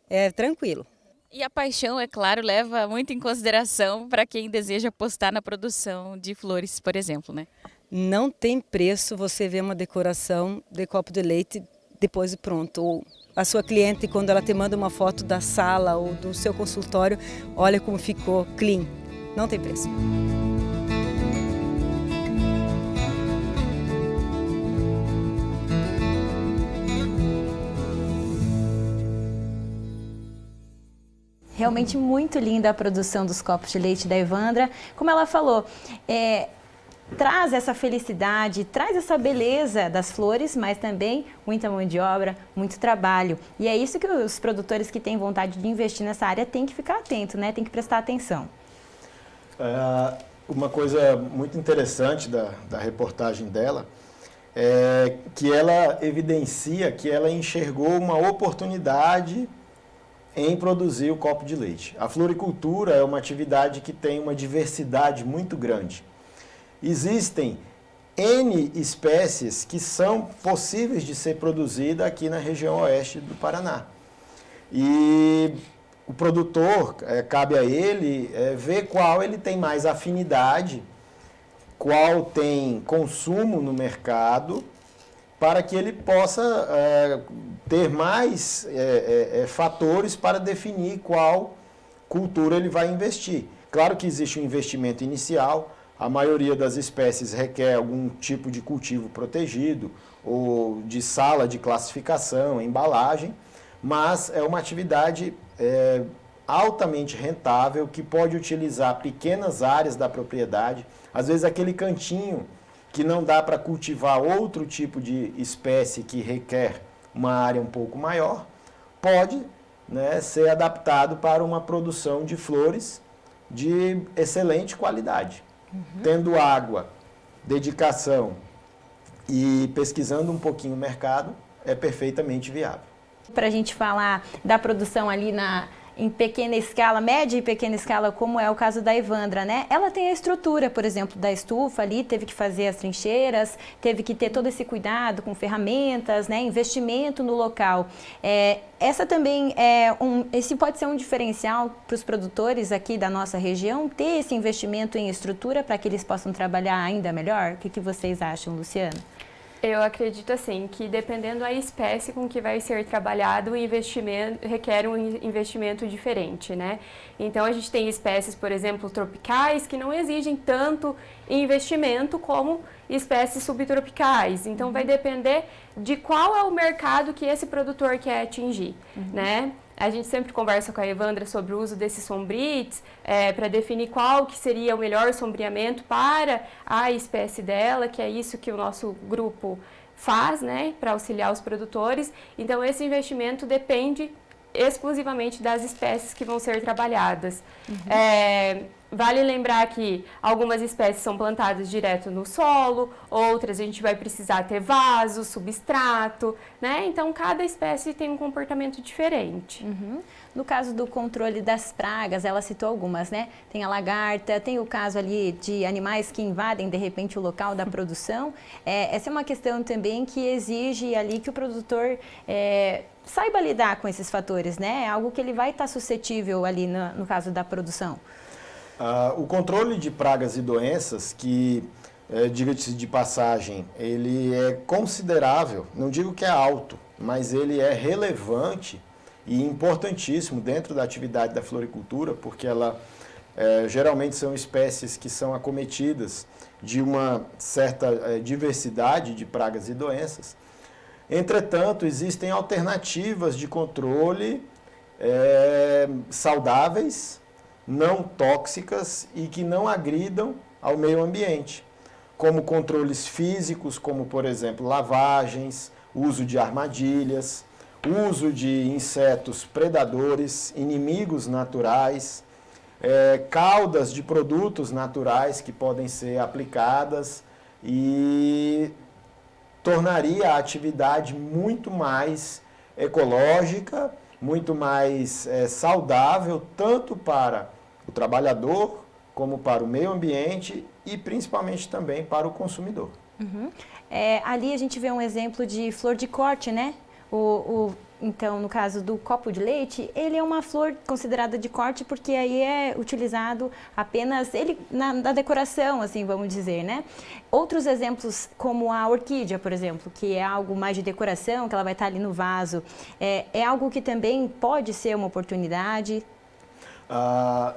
é tranquilo. E a paixão, é claro, leva muito em consideração para quem deseja apostar na produção de flores, por exemplo, né? Não tem preço você ver uma decoração de copo de leite depois de pronto. Ou a sua cliente, quando ela te manda uma foto da sala ou do seu consultório, olha como ficou clean. Não tem preço. Realmente muito linda a produção dos copos de leite da Evandra. Como ela falou, traz essa felicidade, traz essa beleza das flores, mas também muita mão de obra, muito trabalho. E é isso que os produtores que têm vontade de investir nessa área têm que ficar atento, né? Tem que prestar atenção. Uma coisa muito interessante da reportagem dela é que ela evidencia que ela enxergou uma oportunidade em produzir o copo de leite. A floricultura é uma atividade que tem uma diversidade muito grande. Existem N espécies que são possíveis de ser produzidas aqui na região oeste do Paraná. E o produtor, cabe a ele ver qual ele tem mais afinidade, qual tem consumo no mercado, para que ele possa ter mais fatores para definir qual cultura ele vai investir. Claro que existe um investimento inicial, a maioria das espécies requer algum tipo de cultivo protegido ou de sala de classificação, embalagem, mas é uma atividade altamente rentável que pode utilizar pequenas áreas da propriedade, às vezes aquele cantinho que não dá para cultivar outro tipo de espécie que requer uma área um pouco maior, pode, né, ser adaptado para uma produção de flores de excelente qualidade. Tendo água, dedicação e pesquisando um pouquinho o mercado, é perfeitamente viável. Para a gente falar da produção ali em pequena escala, média e pequena escala, como é o caso da Evandra, né? Ela tem a estrutura, por exemplo, da estufa ali, teve que fazer as trincheiras, teve que ter todo esse cuidado com ferramentas, né? Investimento no local. Essa também esse pode ser um diferencial para os produtores aqui da nossa região, ter esse investimento em estrutura para que eles possam trabalhar ainda melhor? O que vocês acham, Luciano? Eu acredito assim, que dependendo da espécie com que vai ser trabalhado, o investimento requer um investimento diferente, né? Então a gente tem espécies, por exemplo, tropicais, que não exigem tanto investimento como espécies subtropicais. Então vai depender de qual é o mercado que esse produtor quer atingir, né? A gente sempre conversa com a Evandra sobre o uso desses sombrites para definir qual que seria o melhor sombreamento para a espécie dela, que é isso que o nosso grupo faz, né, para auxiliar os produtores. Então, esse investimento depende exclusivamente das espécies que vão ser trabalhadas. Vale lembrar que algumas espécies são plantadas direto no solo, outras a gente vai precisar ter vaso, substrato, né? Então, cada espécie tem um comportamento diferente. No caso do controle das pragas, ela citou algumas, né? Tem a lagarta, tem o caso ali de animais que invadem, de repente, o local da produção. Essa é uma questão também que exige ali que o produtor saiba lidar com esses fatores, né? É algo que ele vai estar suscetível ali no caso da produção. O controle de pragas e doenças, que, diga-se de passagem, ele é considerável, não digo que é alto, mas ele é relevante e importantíssimo dentro da atividade da floricultura, porque ela geralmente são espécies que são acometidas de uma certa diversidade de pragas e doenças. Entretanto, existem alternativas de controle saudáveis, não tóxicas e que não agridam ao meio ambiente, como controles físicos, como, por exemplo, lavagens, uso de armadilhas, uso de insetos predadores, inimigos naturais, caudas de produtos naturais que podem ser aplicadas e tornaria a atividade muito mais ecológica, muito mais saudável, tanto para o trabalhador, como para o meio ambiente e principalmente também para o consumidor. Ali a gente vê um exemplo de flor de corte, né? Então, no caso do copo de leite, ele é uma flor considerada de corte porque aí é utilizado apenas ele na decoração, assim, vamos dizer, né? Outros exemplos, como a orquídea, por exemplo, que é algo mais de decoração, que ela vai estar ali no vaso, é algo que também pode ser uma oportunidade.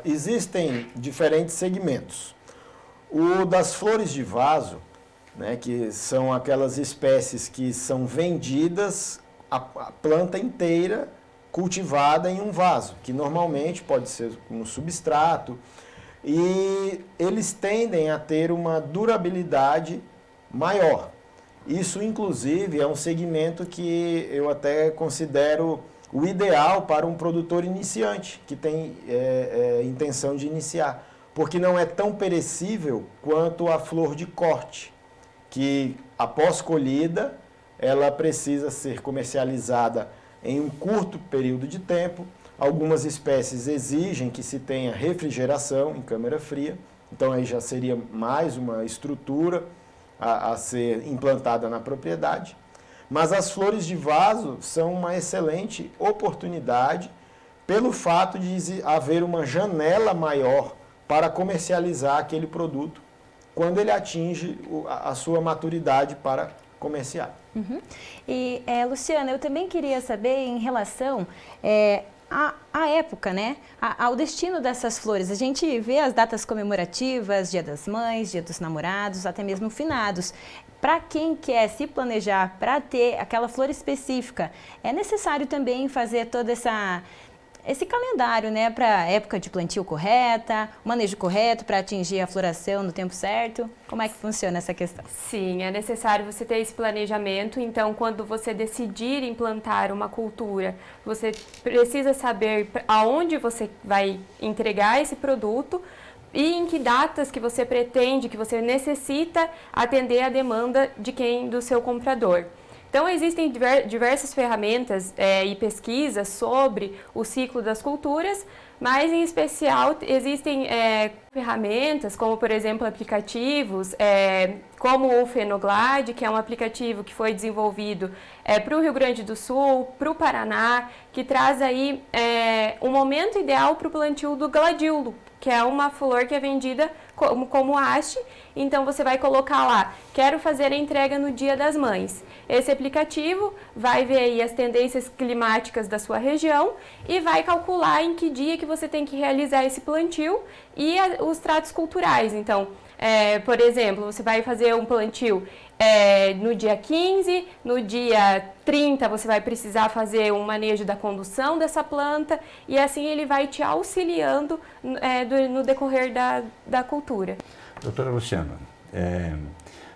Existem diferentes segmentos. O das flores de vaso, né, que são aquelas espécies que são vendidas a planta inteira cultivada em um vaso, que normalmente pode ser um substrato, e eles tendem a ter uma durabilidade maior. Isso, inclusive, é um segmento que eu até considero o ideal para um produtor iniciante, que tem intenção de iniciar, porque não é tão perecível quanto a flor de corte, que após colhida, ela precisa ser comercializada em um curto período de tempo. Algumas espécies exigem que se tenha refrigeração em câmara fria, então aí já seria mais uma estrutura a ser implantada na propriedade. Mas as flores de vaso são uma excelente oportunidade pelo fato de haver uma janela maior para comercializar aquele produto quando ele atinge a sua maturidade para comerciar. E, Luciana, eu também queria saber em relação à época, né? Ao destino dessas flores. A gente vê as datas comemorativas, Dia das Mães, Dia dos Namorados, até mesmo finados. Para quem quer se planejar para ter aquela flor específica, é necessário também fazer todo esse calendário, né, para a época de plantio correta, o manejo correto para atingir a floração no tempo certo. Como é que funciona essa questão? Sim, é necessário você ter esse planejamento. Então, quando você decidir implantar uma cultura, você precisa saber aonde você vai entregar esse produto e em que datas que você pretende, que você necessita atender a demanda do seu comprador. Então, existem diversas ferramentas e pesquisas sobre o ciclo das culturas, mas, em especial, existem ferramentas, como, por exemplo, aplicativos, como o Fenoglade, que é um aplicativo que foi desenvolvido para o Rio Grande do Sul, para o Paraná, que traz aí um momento ideal para o plantio do gladiolo, que é uma flor que é vendida como haste. Então, você vai colocar lá, quero fazer a entrega no Dia das Mães. Esse aplicativo vai ver aí as tendências climáticas da sua região e vai calcular em que dia que você tem que realizar esse plantio e os tratos culturais. Então, por exemplo, você vai fazer um plantio no dia 15, no dia 30 você vai precisar fazer um manejo da condução dessa planta e assim ele vai te auxiliando no decorrer da cultura. Doutora Luciana,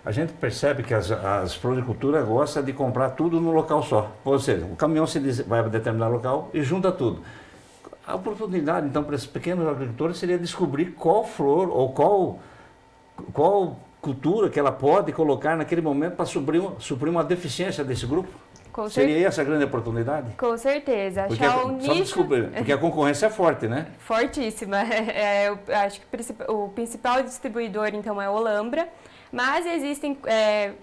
a gente percebe que as floriculturas gostam de comprar tudo no local só. Ou seja, o caminhão vai para determinado local e junta tudo. A oportunidade, então, para esses pequenos agricultores seria descobrir qual flor ou qual cultura que ela pode colocar naquele momento para suprir uma deficíncia desse grupo? Seria essa a grande oportunidade? Com certeza. Achar um nicho... descobrir, porque a concorrência é forte, né? Fortíssima. Eu acho que o principal distribuidor, então, é o Olambra, mas existem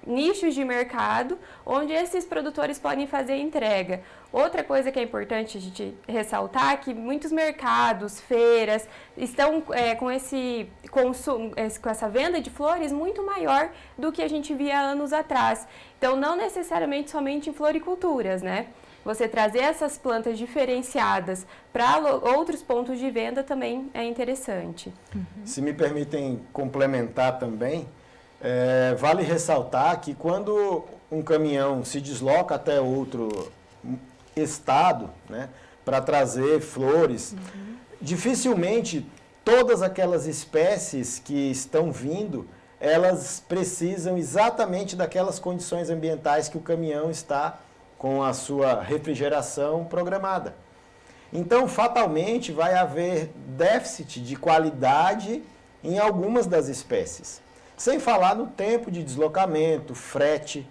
nichos de mercado onde esses produtores podem fazer entrega. Outra coisa que é importante a gente ressaltar é que muitos mercados, feiras, estão com esse consumo, com essa venda de flores muito maior do que a gente via anos atrás. Então, não necessariamente somente em floriculturas, né? Você trazer essas plantas diferenciadas para outros pontos de venda também é interessante. Se me permitem complementar também, vale ressaltar que quando um caminhão se desloca até outro estado, né, para trazer flores, dificilmente todas aquelas espécies que estão vindo, elas precisam exatamente daquelas condições ambientais que o caminhão está com a sua refrigeração programada. Então, fatalmente, vai haver déficit de qualidade em algumas das espécies. Sem falar no tempo de deslocamento, frete.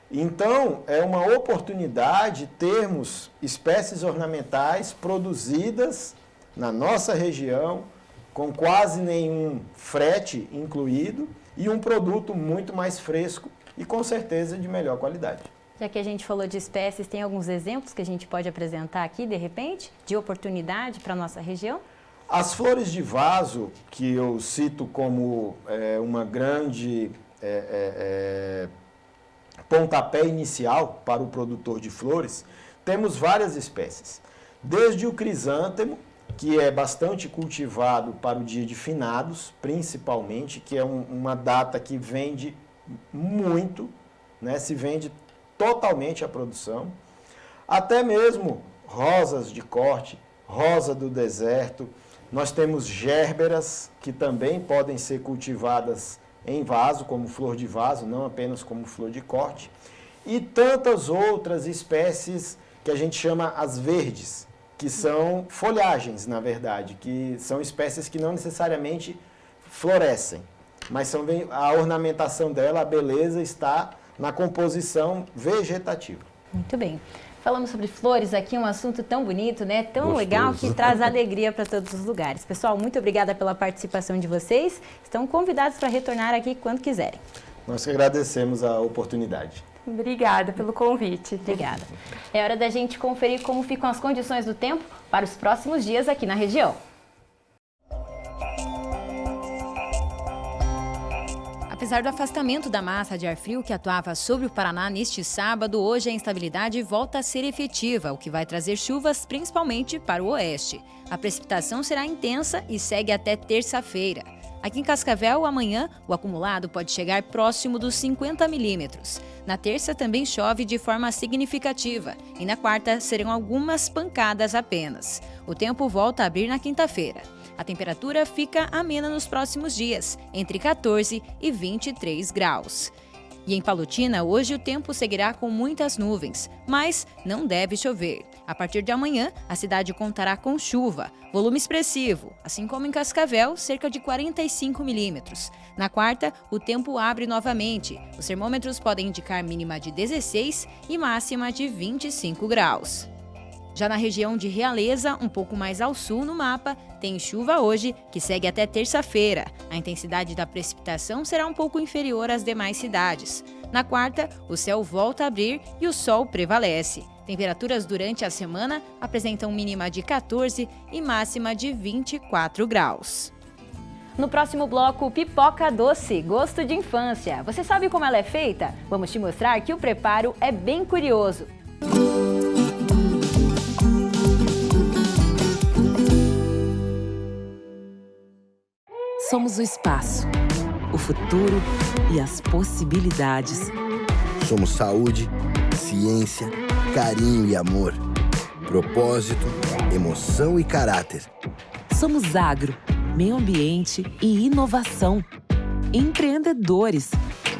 Então, é uma oportunidade termos espécies ornamentais produzidas na nossa região, com quase nenhum frete incluído, e um produto muito mais fresco e, com certeza, de melhor qualidade. Já que a gente falou de espécies, tem alguns exemplos que a gente pode apresentar aqui, de repente, de oportunidade para a nossa região? As flores de vaso, que eu cito como uma grande pontapé inicial para o produtor de flores, temos várias espécies. Desde o crisântemo, que é bastante cultivado para o dia de finados, principalmente, que é uma data que vende muito, né? Se vende totalmente a produção. Até mesmo rosas de corte, rosa do deserto. Nós temos gérberas, que também podem ser cultivadas em vaso, como flor de vaso, não apenas como flor de corte. E tantas outras espécies que a gente chama as verdes, que são folhagens, na verdade, que são espécies que não necessariamente florescem, mas a ornamentação dela, a beleza está na composição vegetativa. Muito bem. Falamos sobre flores aqui, um assunto tão bonito, né? Tão Gostoso. Legal, que traz alegria para todos os lugares. Pessoal, muito obrigada pela participação de vocês. Estão convidados para retornar aqui quando quiserem. Nós que agradecemos a oportunidade. Obrigada pelo convite. Obrigada. É hora da gente conferir como ficam as condições do tempo para os próximos dias aqui na região. Apesar do afastamento da massa de ar frio que atuava sobre o Paraná neste sábado, hoje a instabilidade volta a ser efetiva, o que vai trazer chuvas principalmente para o oeste. A precipitação será intensa e segue até terça-feira. Aqui em Cascavel, amanhã, o acumulado pode chegar próximo dos 50 milímetros. Na terça também chove de forma significativa e na quarta serão algumas pancadas apenas. O tempo volta a abrir na quinta-feira. A temperatura fica amena nos próximos dias, entre 14 e 23 graus. E em Palotina, hoje o tempo seguirá com muitas nuvens, mas não deve chover. A partir de amanhã, a cidade contará com chuva, volume expressivo, assim como em Cascavel, cerca de 45 milímetros. Na quarta, o tempo abre novamente. Os termômetros podem indicar mínima de 16 e máxima de 25 graus. Já na região de Realeza, um pouco mais ao sul no mapa, tem chuva hoje, que segue até terça-feira. A intensidade da precipitação será um pouco inferior às demais cidades. Na quarta, o céu volta a abrir e o sol prevalece. Temperaturas durante a semana apresentam mínima de 14 e máxima de 24 graus. No próximo bloco, pipoca doce, gosto de infância. Você sabe como ela é feita? Vamos te mostrar que o preparo é bem curioso. Somos o espaço, o futuro e as possibilidades. Somos saúde, ciência, carinho e amor. Propósito, emoção e caráter. Somos agro, meio ambiente e inovação. Empreendedores.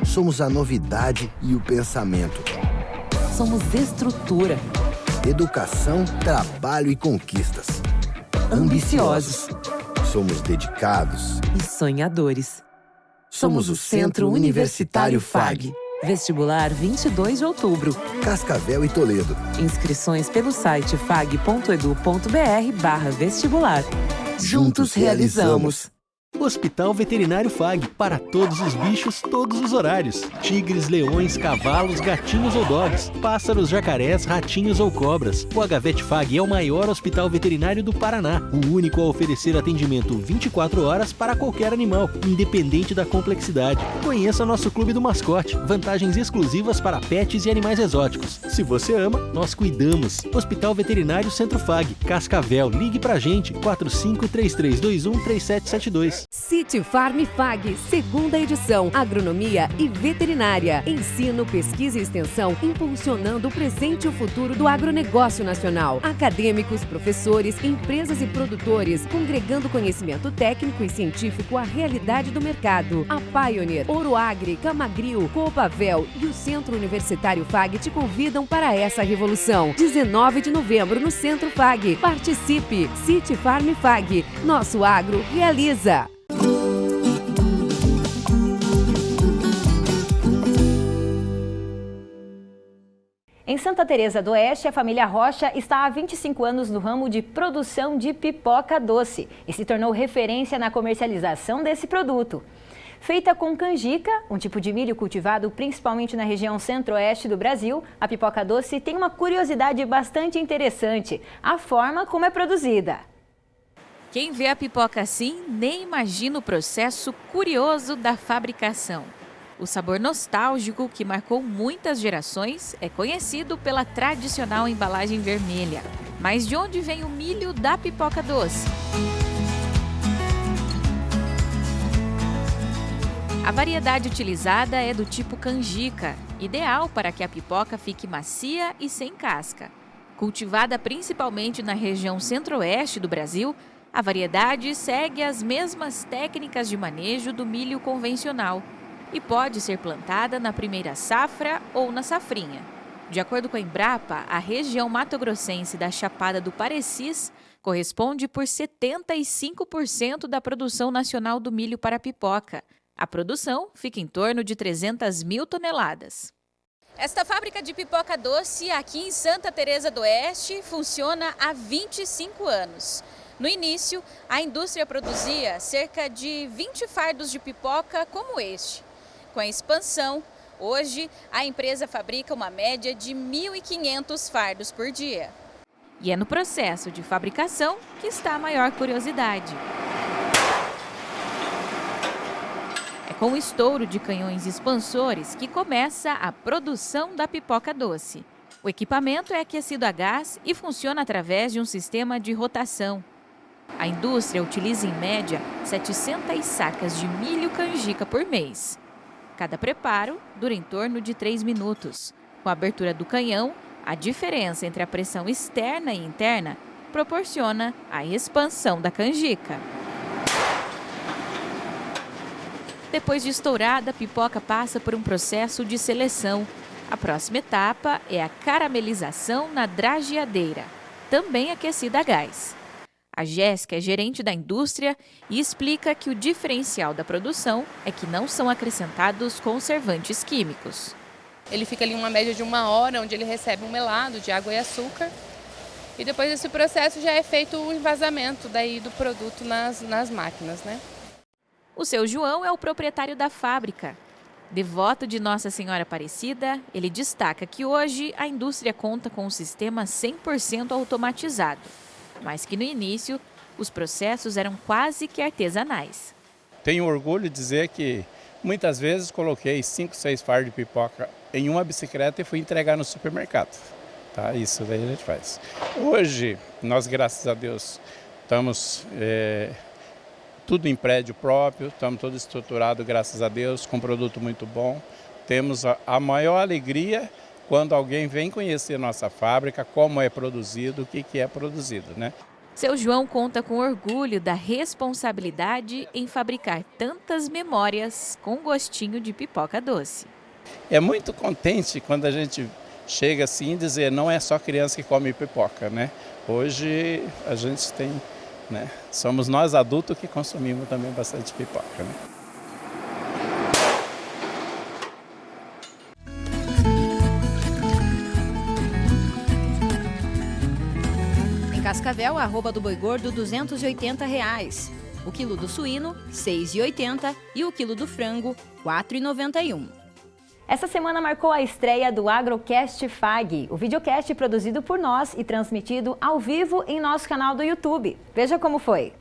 Somos a novidade e o pensamento. Somos estrutura. Educação, trabalho e conquistas. Ambiciosos. Somos dedicados e sonhadores. Somos o Centro Universitário FAG. Vestibular 22 de outubro. Cascavel e Toledo. Inscrições pelo site fag.edu.br/vestibular. Juntos realizamos. Hospital Veterinário FAG, para todos os bichos, todos os horários. Tigres, leões, cavalos, gatinhos ou dogs, pássaros, jacarés, ratinhos ou cobras. O HVet FAG é o maior hospital veterinário do Paraná, o único a oferecer atendimento 24 horas para qualquer animal, independente da complexidade. Conheça nosso Clube do Mascote, vantagens exclusivas para pets e animais exóticos. Se você ama, nós cuidamos. Hospital Veterinário Centro FAG, Cascavel, ligue pra gente, 4533213772. City Farm FAG, segunda edição, agronomia e veterinária. Ensino, pesquisa e extensão, impulsionando o presente e o futuro do agronegócio nacional. Acadêmicos, professores, empresas e produtores, congregando conhecimento técnico e científico à realidade do mercado. A Pioneer, Oroagri, Camagril, Copavel e o Centro Universitário FAG te convidam para essa revolução. 19 de novembro no Centro FAG. Participe! City Farm FAG. Nosso agro realiza! Em Santa Teresa do Oeste, a família Rocha está há 25 anos no ramo de produção de pipoca doce e se tornou referência na comercialização desse produto. Feita com canjica, um tipo de milho cultivado principalmente na região centro-oeste do Brasil, a pipoca doce tem uma curiosidade bastante interessante: a forma como é produzida. Quem vê a pipoca assim nem imagina o processo curioso da fabricação. O sabor nostálgico, que marcou muitas gerações, é conhecido pela tradicional embalagem vermelha. Mas de onde vem o milho da pipoca doce? A variedade utilizada é do tipo canjica, ideal para que a pipoca fique macia e sem casca. Cultivada principalmente na região centro-oeste do Brasil, a variedade segue as mesmas técnicas de manejo do milho convencional e pode ser plantada na primeira safra ou na safrinha. De acordo com a Embrapa, a região mato-grossense da Chapada do Parecis corresponde por 75% da produção nacional do milho para pipoca. A produção fica em torno de 300 mil toneladas. Esta fábrica de pipoca doce aqui em Santa Teresa do Oeste funciona há 25 anos. No início, a indústria produzia cerca de 20 fardos de pipoca como este. Com a expansão, hoje a empresa fabrica uma média de 1.500 fardos por dia. E é no processo de fabricação que está a maior curiosidade. É com o estouro de canhões expansores que começa a produção da pipoca doce. O equipamento é aquecido a gás e funciona através de um sistema de rotação. A indústria utiliza, em média, 700 sacas de milho canjica por mês. Cada preparo dura em torno de 3 minutos. Com a abertura do canhão, a diferença entre a pressão externa e interna proporciona a expansão da canjica. Depois de estourada, a pipoca passa por um processo de seleção. A próxima etapa é a caramelização na drageadeira, também aquecida a gás. A Jéssica é gerente da indústria e explica que o diferencial da produção é que não são acrescentados conservantes químicos. Ele fica ali uma média de 1 hora, onde ele recebe um melado de água e açúcar. E depois desse processo já é feito o envasamento daí do produto nas máquinas, né? O seu João é o proprietário da fábrica. Devoto de Nossa Senhora Aparecida, ele destaca que hoje a indústria conta com um sistema 100% automatizado, mas que no início os processos eram quase que artesanais. Tenho orgulho de dizer que muitas vezes coloquei 5, 6 fardos de pipoca em uma bicicleta e fui entregar no supermercado. Tá? Isso daí a gente faz. Hoje, nós, graças a Deus, estamos tudo em prédio próprio, estamos todo estruturado, graças a Deus, com um produto muito bom. Temos a maior alegria quando alguém vem conhecer nossa fábrica, como é produzido, o que é produzido, né? Seu João conta com orgulho da responsabilidade em fabricar tantas memórias com gostinho de pipoca doce. É muito contente quando a gente chega assim e dizer, não é só criança que come pipoca, né? Hoje a gente tem, né? Somos nós adultos que consumimos também bastante pipoca, né? Em Cascavel, a arroba do boi gordo, R$ 280. O quilo do suíno, R$ 6,80 e o quilo do frango, R$ 4,91. Essa semana marcou a estreia do Agrocast FAG, o videocast produzido por nós e transmitido ao vivo em nosso canal do YouTube. Veja como foi.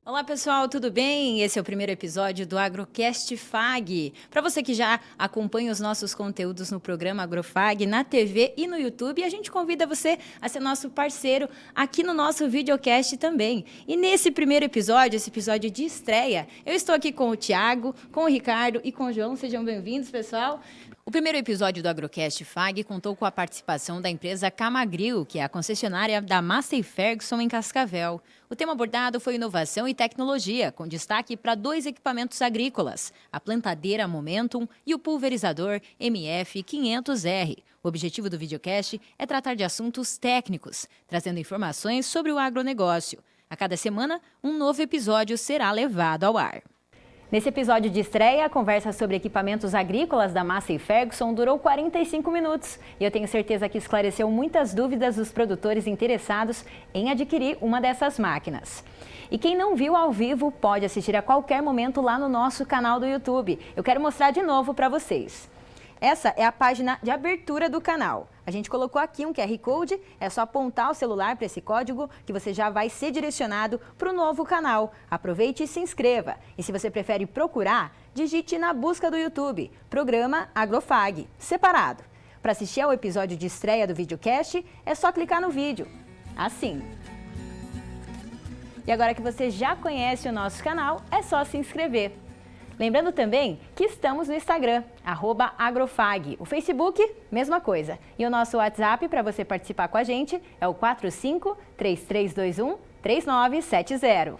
Olá pessoal, tudo bem? Esse é o primeiro episódio do Agrocast FAG. Para você que já acompanha os nossos conteúdos no programa AgroFag, na TV e no YouTube, a gente convida você a ser nosso parceiro aqui no nosso videocast também. E nesse primeiro episódio, esse episódio de estreia, eu estou aqui com o Thiago, com o Ricardo e com o João. Sejam bem-vindos, pessoal. O primeiro episódio do Agrocast FAG contou com a participação da empresa Camagril, que é a concessionária da Massey Ferguson em Cascavel. O tema abordado foi inovação e tecnologia, com destaque para 2 equipamentos agrícolas, a plantadeira Momentum e o pulverizador MF500R. O objetivo do videocast é tratar de assuntos técnicos, trazendo informações sobre o agronegócio. A cada semana, um novo episódio será levado ao ar. Nesse episódio de estreia, a conversa sobre equipamentos agrícolas da Massey Ferguson durou 45 minutos e eu tenho certeza que esclareceu muitas dúvidas dos produtores interessados em adquirir uma dessas máquinas. E quem não viu ao vivo pode assistir a qualquer momento lá no nosso canal do YouTube. Eu quero mostrar de novo para vocês. Essa é a página de abertura do canal. A gente colocou aqui um QR Code, é só apontar o celular para esse código que você já vai ser direcionado para o novo canal. Aproveite e se inscreva. E se você prefere procurar, digite na busca do YouTube, Programa AgroFag, separado. Para assistir ao episódio de estreia do videocast, é só clicar no vídeo, assim. E agora que você já conhece o nosso canal, é só se inscrever. Lembrando também que estamos no Instagram, @agrofag. O Facebook, mesma coisa. E o nosso WhatsApp para você participar com a gente é o 45-3321-3970.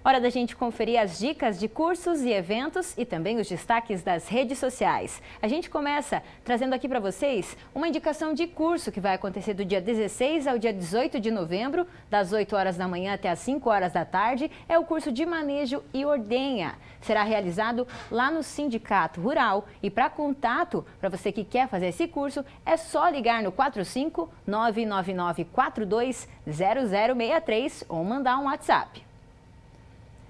Hora da gente conferir as dicas de cursos e eventos e também os destaques das redes sociais. A gente começa trazendo aqui para vocês uma indicação de curso que vai acontecer do dia 16 ao dia 18 de novembro, das 8 horas da manhã até as 5 horas da tarde. É o curso de manejo e ordenha. Será realizado lá no Sindicato Rural e para contato, para você que quer fazer esse curso, é só ligar no 45-999420063 ou mandar um WhatsApp.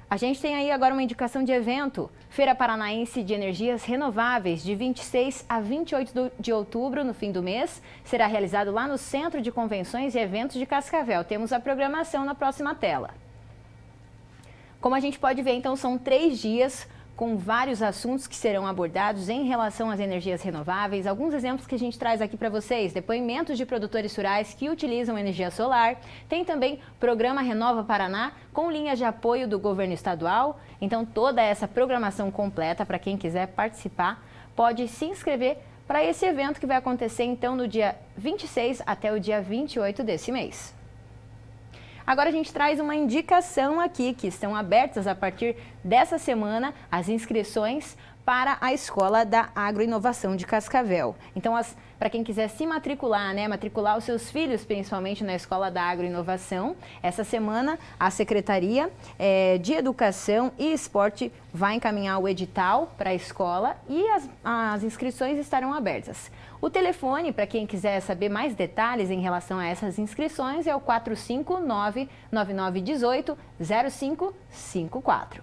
A gente tem aí agora uma indicação de evento, Feira Paranaense de Energias Renováveis, de 26 a 28 de outubro, no fim do mês. Será realizado lá no Centro de Convenções e Eventos de Cascavel. Temos a programação na próxima tela. Como a gente pode ver, então, são 3 dias com vários assuntos que serão abordados em relação às energias renováveis. Alguns exemplos que a gente traz aqui para vocês: depoimentos de produtores rurais que utilizam energia solar. Tem também programa Renova Paraná, com linhas de apoio do governo estadual. Então, toda essa programação completa, para quem quiser participar, pode se inscrever para esse evento que vai acontecer então no dia 26 até o dia 28 desse mês. Agora a gente traz uma indicação aqui, que estão abertas a partir dessa semana as inscrições para a Escola da Agroinovação de Cascavel. Então, para quem quiser se matricular, né, matricular os seus filhos, principalmente na Escola da Agroinovação, essa semana a Secretaria de Educação e Esporte vai encaminhar o edital para a escola e as inscrições estarão abertas. O telefone, para quem quiser saber mais detalhes em relação a essas inscrições, é o 459-9918-0554.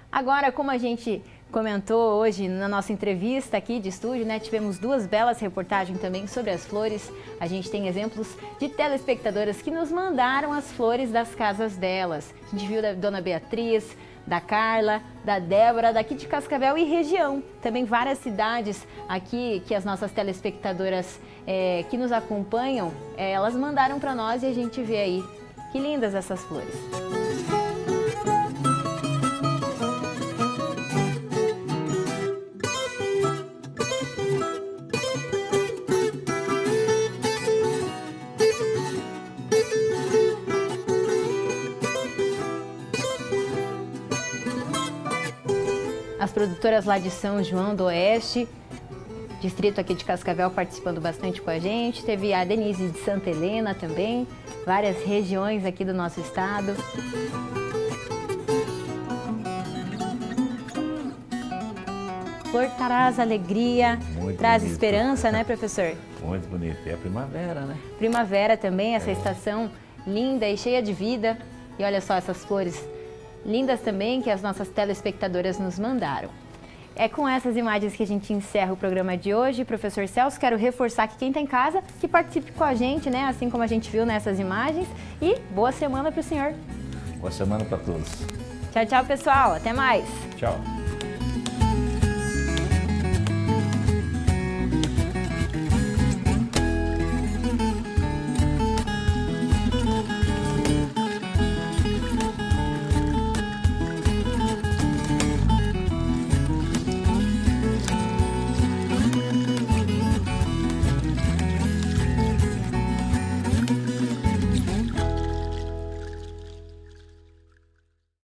Agora, como a gente comentou hoje na nossa entrevista aqui de estúdio, né, tivemos duas belas reportagens também sobre as flores. A gente tem exemplos de telespectadoras que nos mandaram as flores das casas delas. A gente viu da Dona Beatriz, da Carla, da Débora, daqui de Cascavel e região. Também várias cidades aqui que as nossas telespectadoras que nos acompanham, elas mandaram para nós e a gente vê aí. Que lindas essas flores! As produtoras lá de São João do Oeste, distrito aqui de Cascavel, participando bastante com a gente. Teve a Denise de Santa Helena também, várias regiões aqui do nosso estado. Flor traz alegria, muito traz bonito. Esperança, né, professor? Muito bonito. É a primavera, né? Primavera também, essa estação linda e cheia de vida. E olha só essas flores lindas também que as nossas telespectadoras nos mandaram. É com essas imagens que a gente encerra o programa de hoje. Professor Celso, quero reforçar que quem está em casa, que participe com a gente, né? Assim como a gente viu nessas imagens. E boa semana para o senhor. Boa semana para todos. Tchau, tchau, pessoal. Até mais. Tchau.